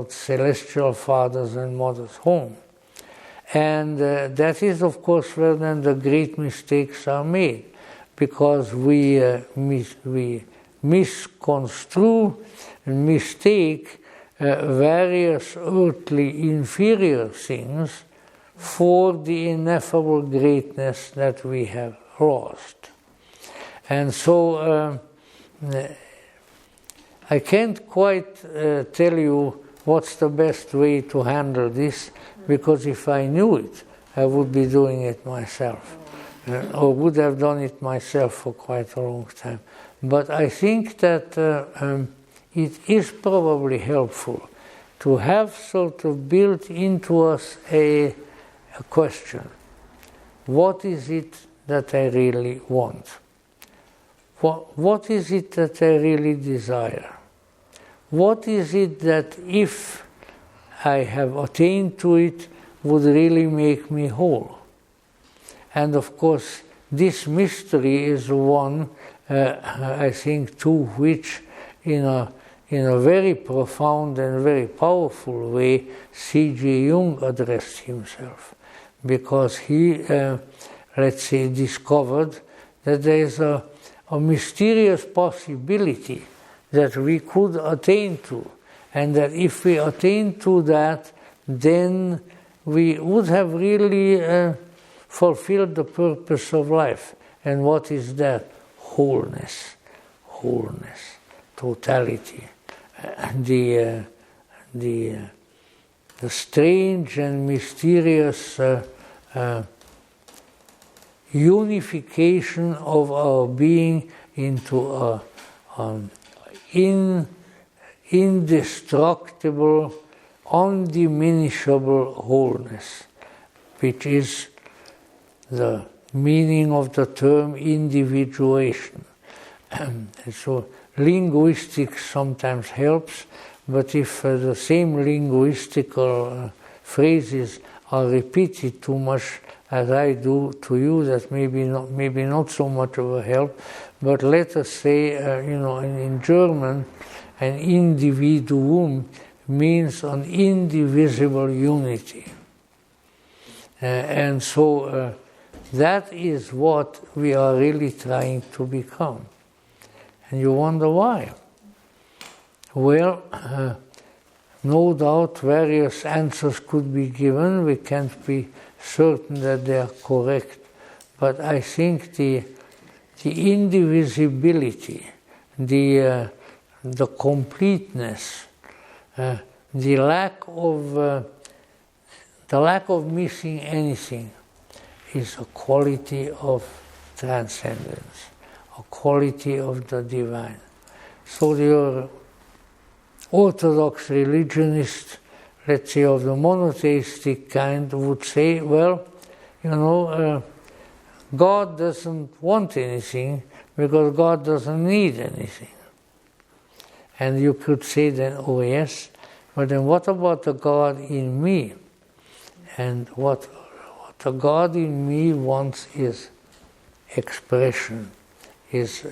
celestial fathers and mothers' home. And that is, of course, where then the great mistakes are made, because we misconstrue and mistake various earthly inferior things for the ineffable greatness that we have lost. And so I can't quite tell you what's the best way to handle this, because if I knew it, I would be doing it myself, or would have done it myself for quite a long time. But I think that it is probably helpful to have sort of built into us a question. What is it that I really want? What is it that I really desire? What is it that if I have attained to it would really make me whole? And of course, this mystery is one, I think, to which in a very profound and very powerful way C.G. Jung addressed himself. Because he, let's say, discovered that there is a mysterious possibility that we could attain to, and that if we attain to that, then we would have really fulfilled the purpose of life. And what is that? Wholeness, totality, the strange and mysterious unification of our being into an indestructible, undiminishable wholeness, which is the meaning of the term individuation. And so linguistics sometimes helps, but if the same linguistical phrases are repeated too much as I do to you, that maybe not so much of a help. But let us say, in German, an individuum means an indivisible unity. And so that is what we are really trying to become. And you wonder why? Well, no doubt various answers could be given. We can't be certain that they are correct. But I think the indivisibility, the completeness, the lack of missing anything is a quality of transcendence, a quality of the divine. So your Orthodox religionist, let's say of the monotheistic kind, would say, well, God doesn't want anything because God doesn't need anything. And you could say then, oh yes, but then what about the God in me? And what the God in me wants is expression, is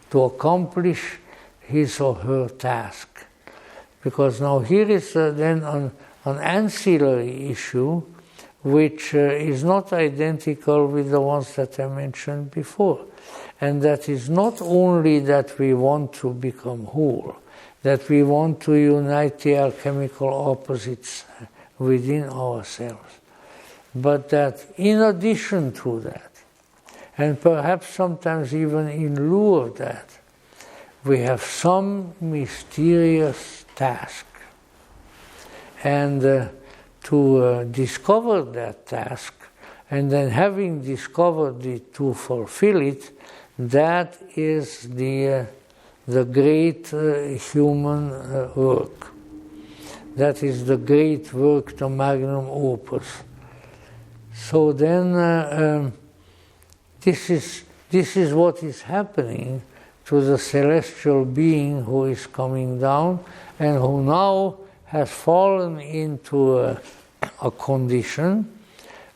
to accomplish his or her task. Because now here is then an ancillary issue which is not identical with the ones that I mentioned before. And that is not only that we want to become whole, that we want to unite the alchemical opposites within ourselves, but that in addition to that, and perhaps sometimes even in lieu of that, we have some mysterious task. And to discover that task, and then having discovered it, to fulfill it, that is the great human work. That is the great work, the magnum opus. So then this is what is happening to the celestial being who is coming down and who now has fallen into a condition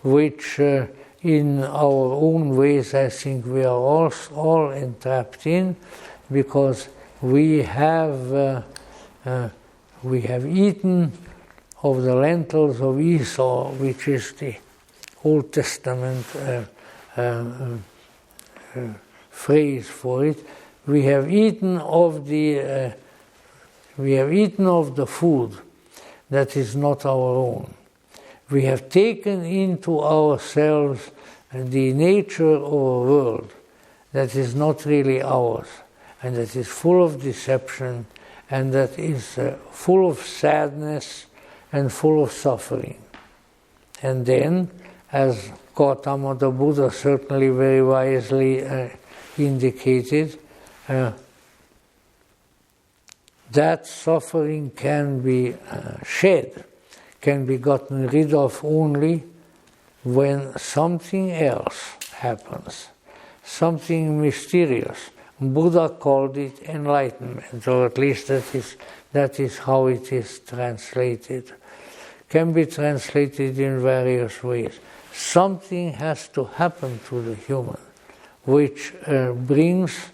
which in our own ways I think we are all entrapped in, because we have eaten of the lentils of Esau, which is the Old Testament phrase for it. We have eaten of the food that is not our own. We have taken into ourselves the nature of a world that is not really ours, and that is full of deception, and that is full of sadness and full of suffering. And then, as Gautama the Buddha certainly very wisely indicated, that suffering can be shed, can be gotten rid of only when something else happens, something mysterious. Buddha called it enlightenment, or at least that is how it is translated. Can be translated in various ways. Something has to happen to the human, which brings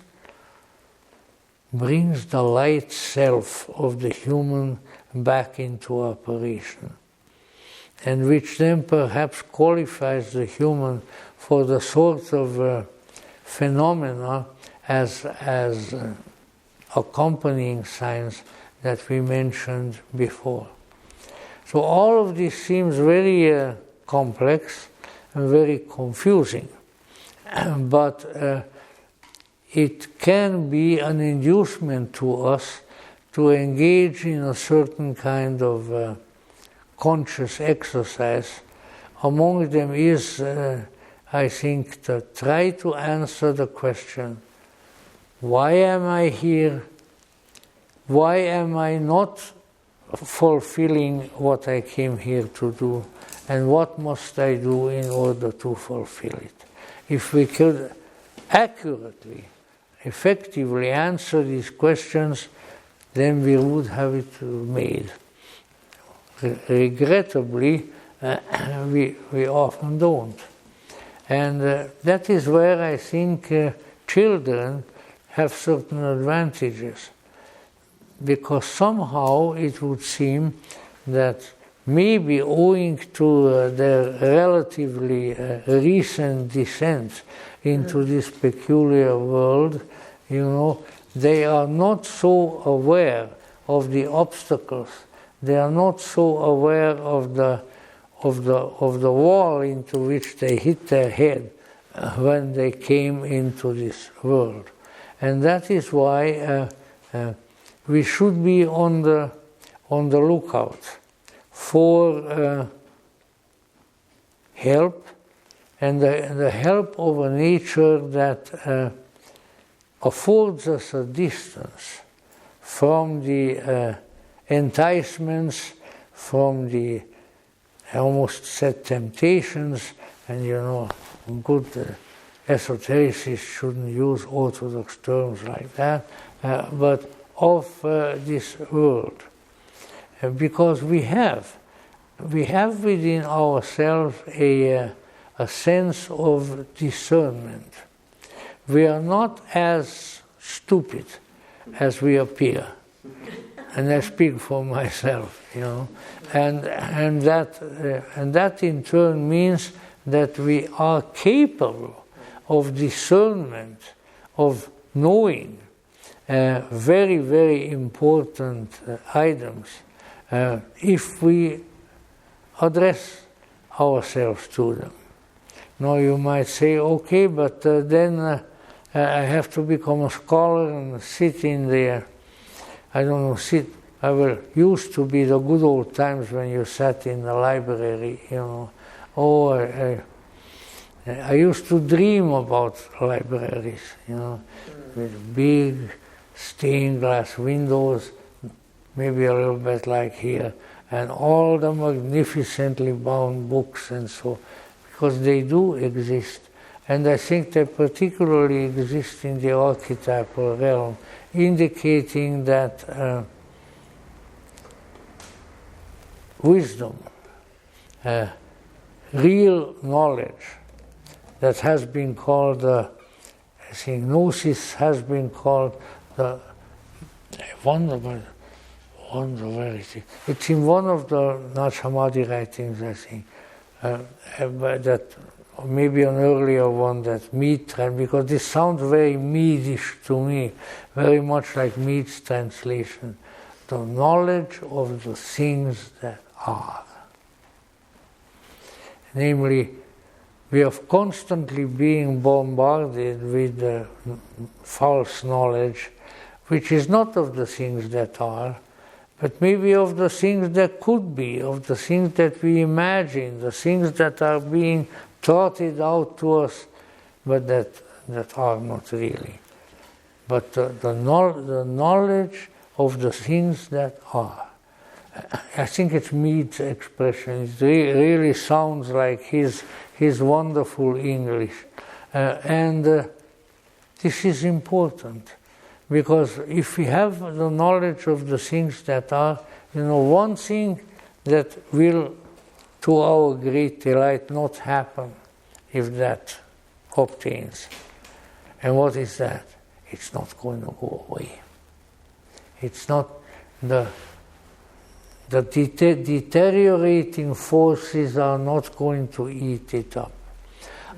the light self of the human back into operation, and which then perhaps qualifies the human for the sort of phenomena as accompanying signs that we mentioned before. So all of this seems very complex and very confusing, but it can be an inducement to us to engage in a certain kind of conscious exercise. Among them is, I think, to try to answer the question, why am I here? Why am I not fulfilling what I came here to do? And what must I do in order to fulfill it? If we could accurately, effectively answer these questions, then we would have it made. Regrettably, we often don't. And that is where I think children have certain advantages. Because somehow it would seem that maybe owing to their relatively recent descent into this peculiar world, they are not so aware of the obstacles. They are not so aware of the wall into which they hit their head when they came into this world. And that is why we should be on the lookout for help, and the help of a nature that affords us a distance from the enticements, from the, I almost said, temptations, and good esotericists shouldn't use orthodox terms like that, but of this world. Because we have within ourselves a sense of discernment. We are not as stupid as we appear. And I speak for myself, and that in turn means that we are capable of discernment, of knowing very, very important items if we address ourselves to them. Now you might say, okay, but then I have to become a scholar and sit in there. I used to be the good old times when you sat in the library, I used to dream about libraries, with big stained glass windows, maybe a little bit like here, and all the magnificently bound books and so, because they do exist. And I think they particularly exist in the archetypal realm, indicating that wisdom, real knowledge, that has been called, I think gnosis has been called the wonder. It's in one of the Nag Hammadi writings, I think, that maybe an earlier one, that Mead, because this sounds very Meadish to me, very much like Mead's translation. The knowledge of the things that are. Namely, we are constantly being bombarded with false knowledge, which is not of the things that are, but maybe of the things that could be, of the things that we imagine, the things that are being trotted out to us, but that are not really. But the knowledge of the things that are. I think it's Mead's expression. It really sounds like his wonderful English. And this is important, because if we have the knowledge of the things that are, one thing that will, to our great delight, not happen if that obtains. And what is that? It's not going to go away. It's not the deteriorating forces are not going to eat it up.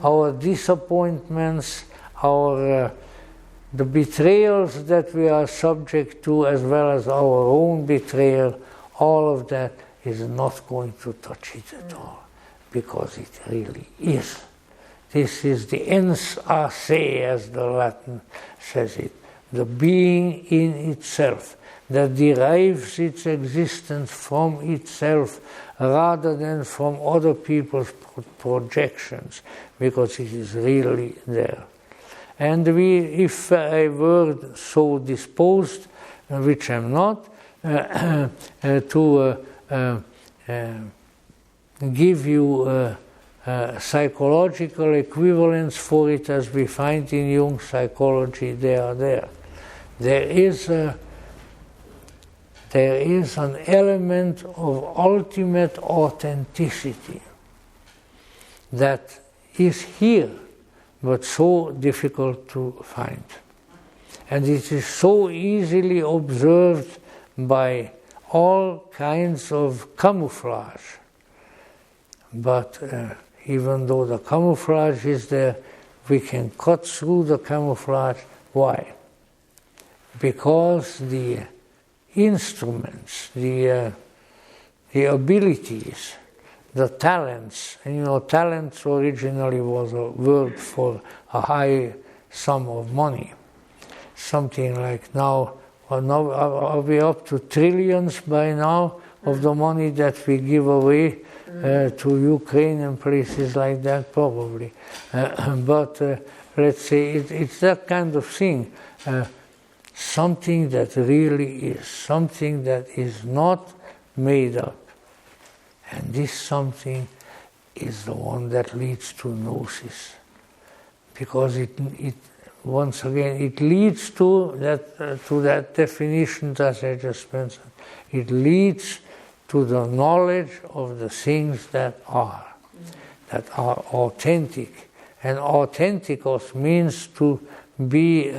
Our disappointments, the betrayals that we are subject to, as well as our own betrayal, all of that is not going to touch it at all, because it really is. This is the ens a se, as the Latin says it, the being in itself, that derives its existence from itself rather than from other people's projections, because it is really there. And if I were so disposed, which I'm not, to give you psychological equivalents for it, as we find in Jung psychology, they are there. There is there is an element of ultimate authenticity that is here, but so difficult to find. And it is so easily observed by all kinds of camouflage. But even though the camouflage is there, we can cut through the camouflage. Why? Because the instruments, the abilities, the talents, and talents originally was a word for a high sum of money. Something like now are we up to trillions by now of the money that we give away to Ukraine and places like that, probably. But let's say it's that kind of thing. Something that really is, something that is not made up. And this something is the one that leads to gnosis. Because it once again, it leads to that definition that I just mentioned. It leads to the knowledge of the things that are authentic. And authenticos means to be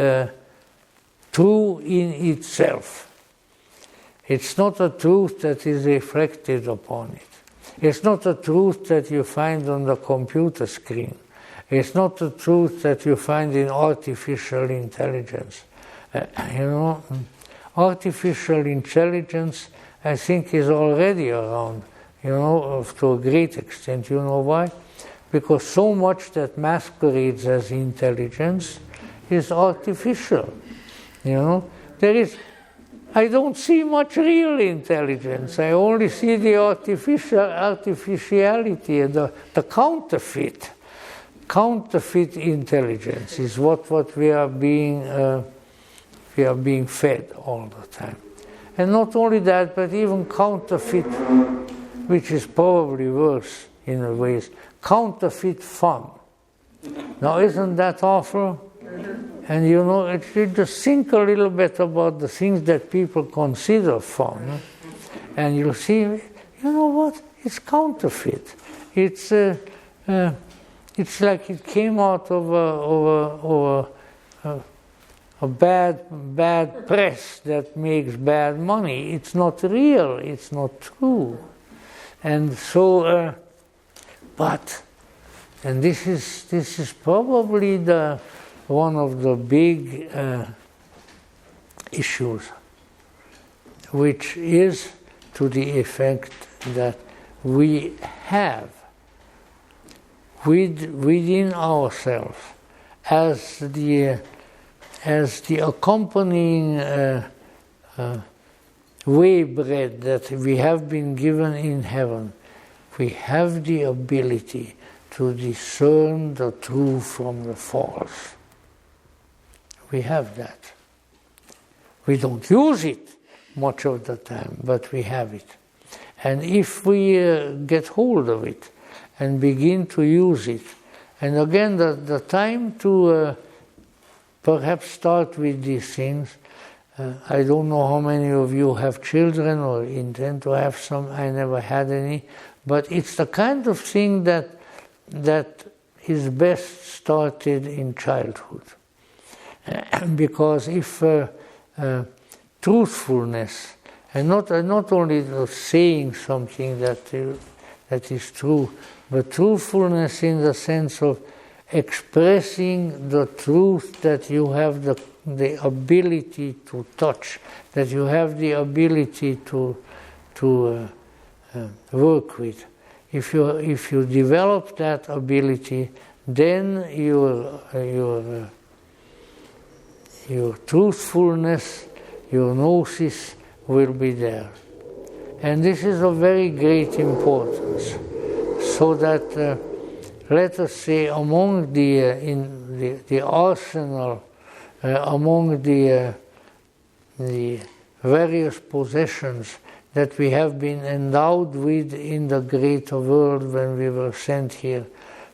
true in itself. It's not a truth that is reflected upon it. It's not a truth that you find on the computer screen. It's not the truth that you find in artificial intelligence. Artificial intelligence, I think, is already around, to a great extent. You know why? Because so much that masquerades as intelligence is artificial. I don't see much real intelligence. I only see the artificiality and the counterfeit. Counterfeit intelligence is what we are being fed all the time. And not only that, but even counterfeit, which is probably worse in a way, counterfeit fun. Now, isn't that awful? And if you just think a little bit about the things that people consider fun, and you'll see, you know what? It's counterfeit. It's like it came out of a bad press that makes bad money. It's not real. It's not true. And so, and this is probably one of the big issues, which is to the effect that we have within ourselves as the accompanying way bread that we have been given in heaven. We have the ability to discern the true from the false. We have that. We don't use it much of the time, but we have it. And if we get hold of it and begin to use it, and again, the time to perhaps start with these things, I don't know how many of you have children or intend to have some. I never had any. But it's the kind of thing that is best started in childhood. Because if truthfulness, and not only saying something that is true, but truthfulness in the sense of expressing the truth that you have the ability to touch, that you have the ability to work with. If you develop that ability, then your truthfulness, your gnosis will be there. And this is of very great importance, so that let us say among the arsenal, among the various possessions that we have been endowed with in the greater world when we were sent here,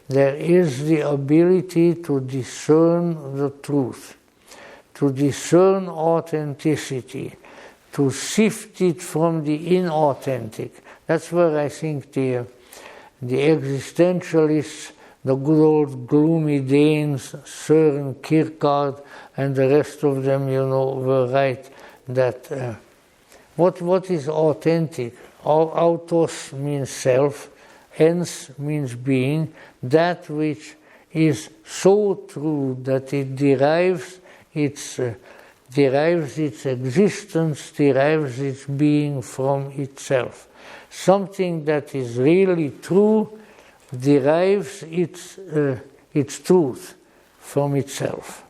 there is the ability to discern the truth, to discern authenticity, to sift it from the inauthentic. That's where I think the existentialists, the good old gloomy Danes, Søren Kierkegaard, and the rest of them, were right that what is authentic? Autos means self, ens means being, that which is so true that it derives its existence, derives its being from itself. Something that is really true derives its truth from itself.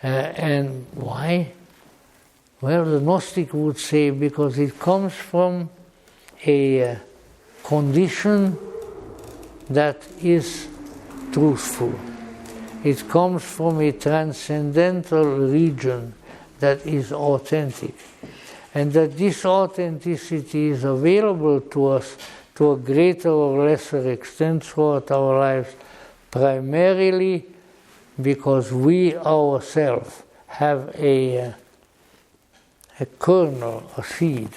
And why? Well, the Gnostic would say because it comes from a condition that is truthful. It comes from a transcendental region that is authentic. And that this authenticity is available to us to a greater or lesser extent throughout our lives, primarily because we ourselves have a kernel, a seed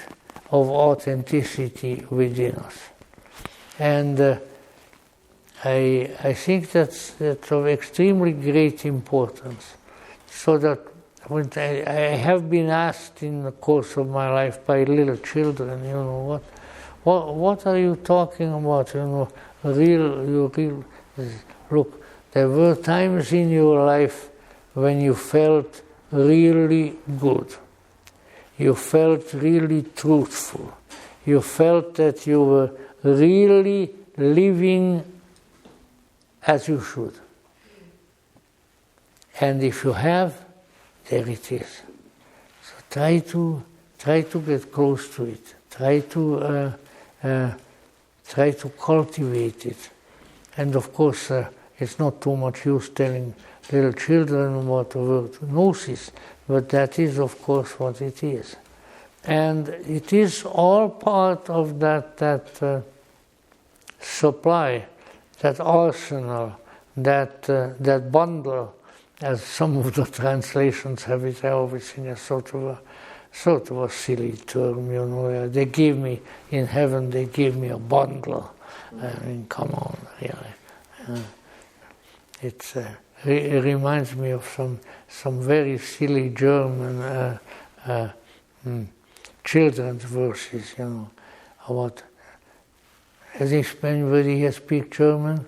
of authenticity within us. And I think that's of extremely great importance. So that when I have been asked in the course of my life by little children, what are you talking about? Look, there were times in your life when you felt really good. You felt really truthful. You felt that you were really living as you should. And if you have, there it is. So try to get close to it. Try to cultivate it. And of course, it's not too much use telling little children about the word gnosis, but that is, of course, what it is. And it is all part of that supply, that arsenal, that bundle, as some of the translations have it. I always think a sort of a silly term, They gave me in heaven. They gave me a bundle. I mean, come on, really. It reminds me of some very silly German children's verses, about. Has anybody here speak German?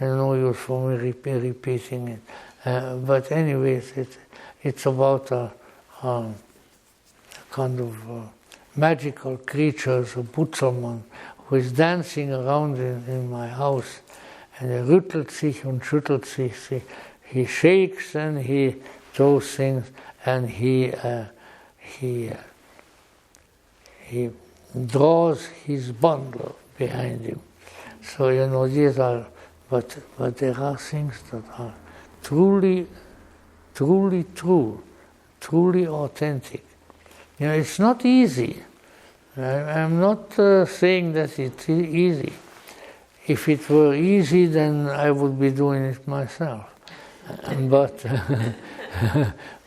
I know you're for me repeating it. But anyways, it's about a kind of magical creatures, a Butzelmann, who is dancing around in my house. And er rüttelt sich und schüttelt sich. He shakes and he throws things, and he draws his bundle behind him. So, these are, but there are things that are truly true, truly authentic. It's not easy. I'm not saying that it's easy. If it were easy, then I would be doing it myself.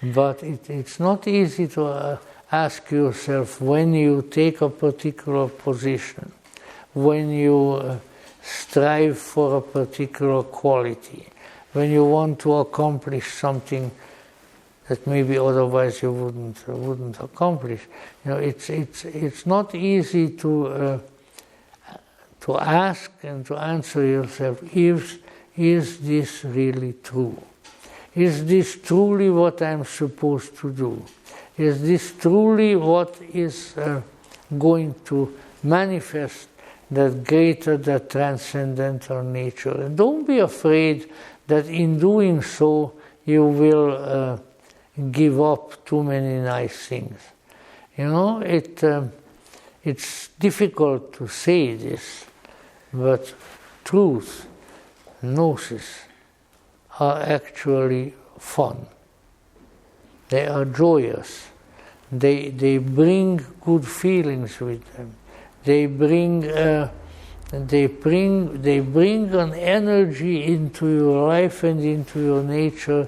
But it's not easy to ask yourself when you take a particular position, when you strive for a particular quality, when you want to accomplish something that maybe otherwise you wouldn't accomplish. It's not easy to ask and to answer yourself, is this really true? Is this truly what I'm supposed to do? Is this truly what is going to manifest that greater, that transcendental nature? And don't be afraid that in doing so you will give up too many nice things. It's difficult to say this, but truth, gnosis, are actually fun. They are joyous. They bring good feelings with them. They bring an energy into your life and into your nature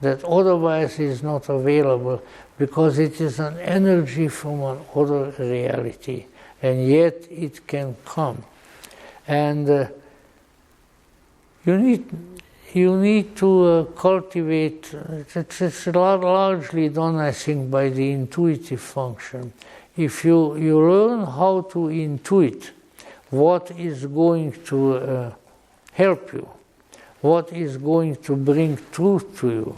that otherwise is not available, because it is an energy from another reality, and yet it can come. And you need to cultivate. It's largely done, I think, by the intuitive function. If you learn how to intuit what is going to help you, what is going to bring truth to you,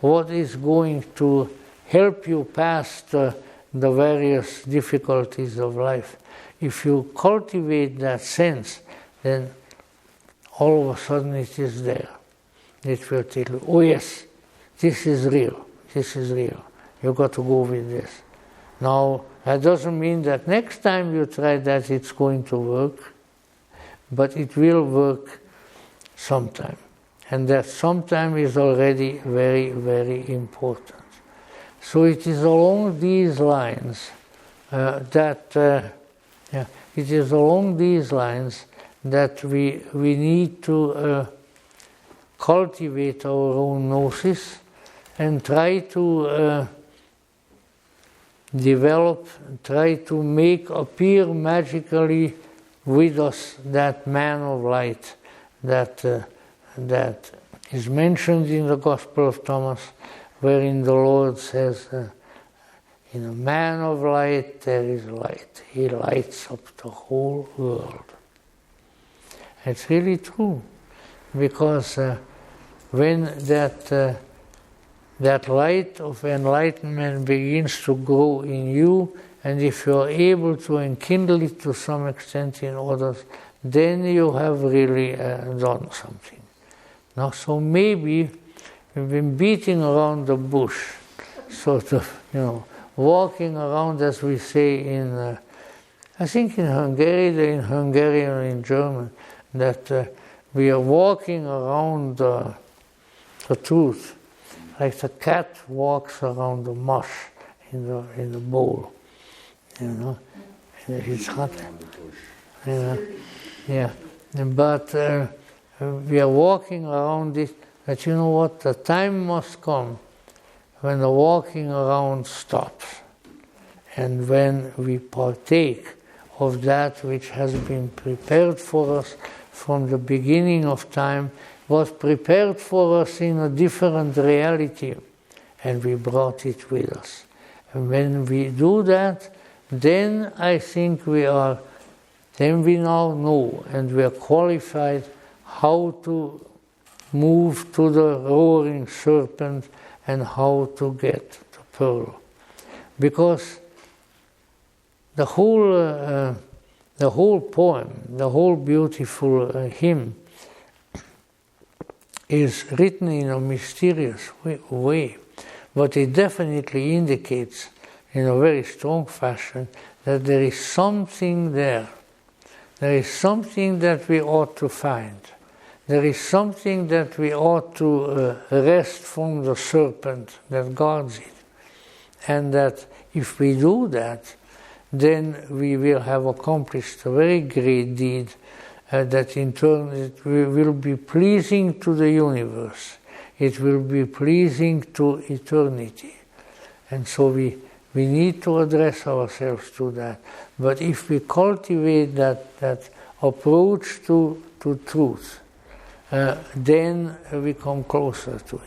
what is going to help you past the various difficulties of life. If you cultivate that sense, then all of a sudden it is there. It will tell you, oh yes, this is real, this is real. You've got to go with this. Now, that doesn't mean that next time you try that it's going to work, but it will work sometime. And that sometime is already very, very important. So it is along these lines that we need to cultivate our own gnosis and try to develop, try to make appear magically with us that man of light that is mentioned in the Gospel of Thomas, wherein the Lord says, in a man of light there is light. He lights up the whole world. It's really true, because when that light of enlightenment begins to grow in you, and if you are able to enkindle it to some extent in others, then you have really done something. Now, so maybe we've been beating around the bush, sort of, walking around, as we say in, I think in Hungary, in Hungarian or in German, that we are walking around the truth, like the cat walks around the mush in the bowl, and it's hot. Yeah, but we are walking around it. But you know what? The time must come when the walking around stops, and when we partake of that which has been prepared for us from the beginning of time, was prepared for us in a different reality, and we brought it with us. And when we do that, then I think then we now know, and we are qualified how to move to the roaring serpent and how to get the pearl. Because the whole poem, the whole beautiful hymn is written in a mysterious way, but it definitely indicates in a very strong fashion that there is something there. There is something that we ought to find. There is something that we ought to wrest from the serpent that guards it. And that if we do that, then we will have accomplished a very great deed that in turn it will be pleasing to the universe. It will be pleasing to eternity. And so we need to address ourselves to that. But if we cultivate that approach to truth, then we come closer to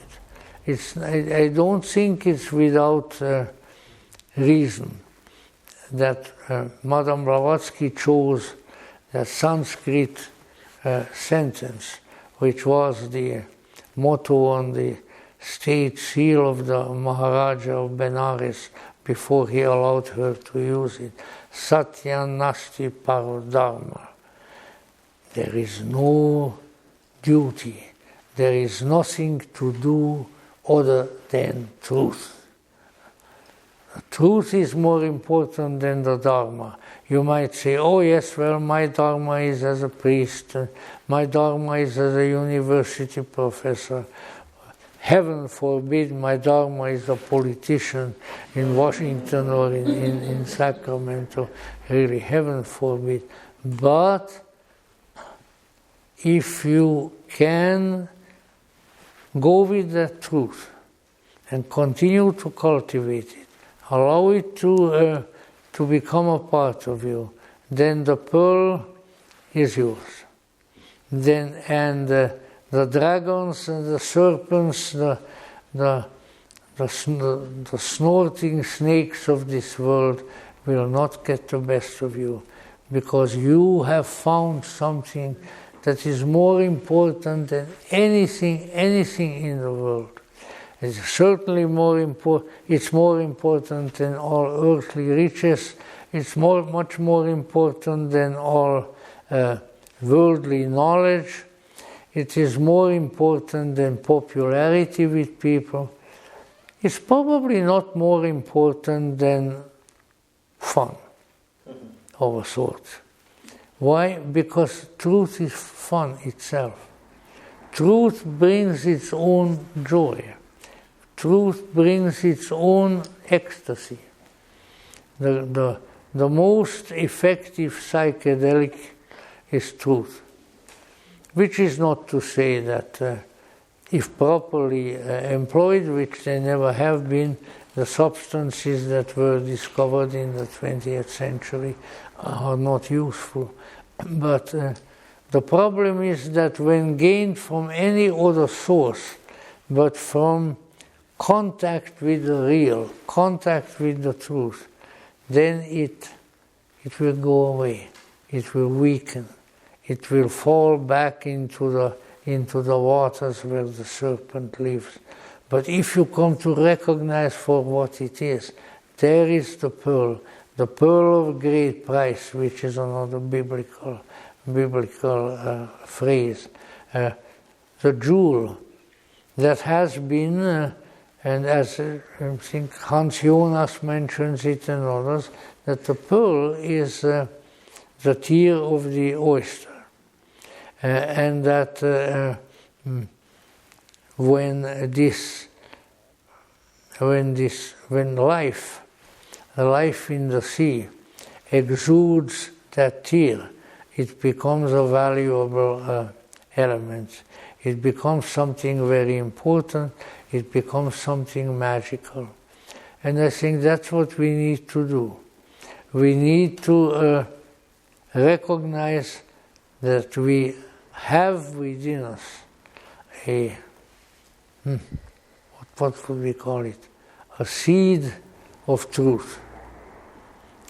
it. I don't think it's without reason that Madame Blavatsky chose that Sanskrit sentence, which was the motto on the state seal of the Maharaja of Benares before he allowed her to use it. Satya nasti paro dharma. There is no duty. There is nothing to do other than truth. Truth is more important than the dharma. You might say, oh yes, well, my dharma is as a priest, my dharma is as a university professor. Heaven forbid my dharma is a politician in Washington or in Sacramento. Really, heaven forbid. But if you can go with the truth, and continue to cultivate it, allow it to become a part of you, then the pearl is yours. Then the dragons and the serpents, the snorting snakes of this world will not get the best of you, because you have found something that is more important than anything in the world. It's certainly more important. It's more important than all earthly riches. It's much more important than all worldly knowledge. It is more important than popularity with people. It's probably not more important than fun of a sort. Why? Because truth is fun itself. Truth brings its own joy. Truth brings its own ecstasy. The most effective psychedelic is truth. Which is not to say that if properly employed, which they never have been, the substances that were discovered in the 20th century are not useful. But the problem is that when gained from any other source, but from contact with the real, contact with the truth, then it will go away, it will weaken, it will fall back into the waters where the serpent lives. But if you come to recognize for what it is, there is the pearl of great price, which is another biblical phrase, the jewel that has been, and as I think Hans Jonas mentions it and others, that the pearl is the tear of the oyster, and that when life in the sea exudes that tear, it becomes a valuable element. It becomes something very important. It becomes something magical. And I think that's what we need to do. We need to recognize that we have within us what would we call it? A seed of truth.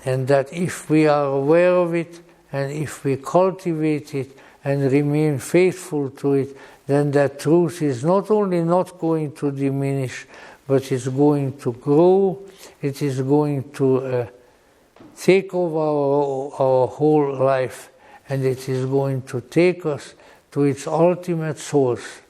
And that if we are aware of it, and if we cultivate it and remain faithful to it, then that truth is not only not going to diminish, but it's going to grow, it is going to take over our whole life, and it is going to take us to its ultimate source,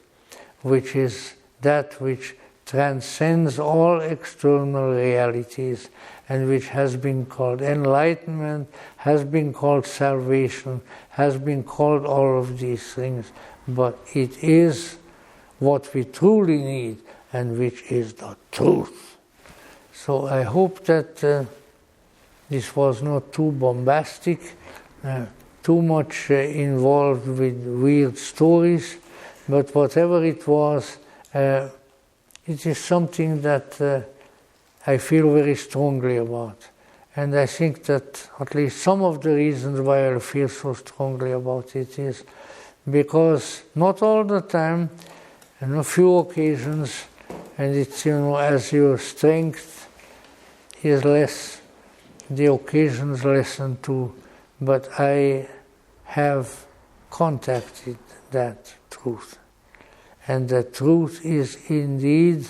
which is that which transcends all external realities, and which has been called enlightenment, has been called salvation, has been called all of these things, but it is what we truly need, and which is the truth. So I hope that this was not too bombastic, too much involved with weird stories, but whatever it was, it is something that I feel very strongly about. And I think that at least some of the reasons why I feel so strongly about it is because not all the time, and a few occasions, and it's, as your strength is less, the occasions lessen too, but I have contacted that truth. And that truth is indeed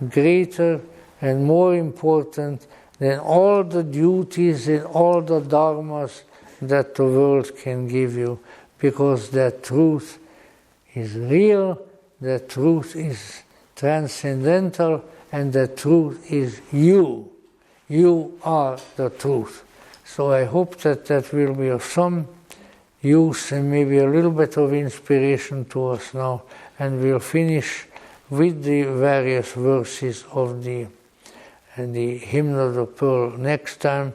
greater and more important than all the duties and all the dharmas that the world can give you, because that truth is real, that truth is transcendental, and that truth is you. You are the truth. So I hope that that will be of some use and maybe a little bit of inspiration to us now, and we'll finish with the various verses of the Hymn of the Pearl next time,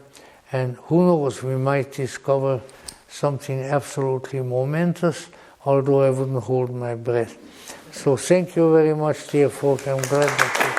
and who knows, we might discover something absolutely momentous, although I wouldn't hold my breath. So thank you very much, dear folk. I'm glad that you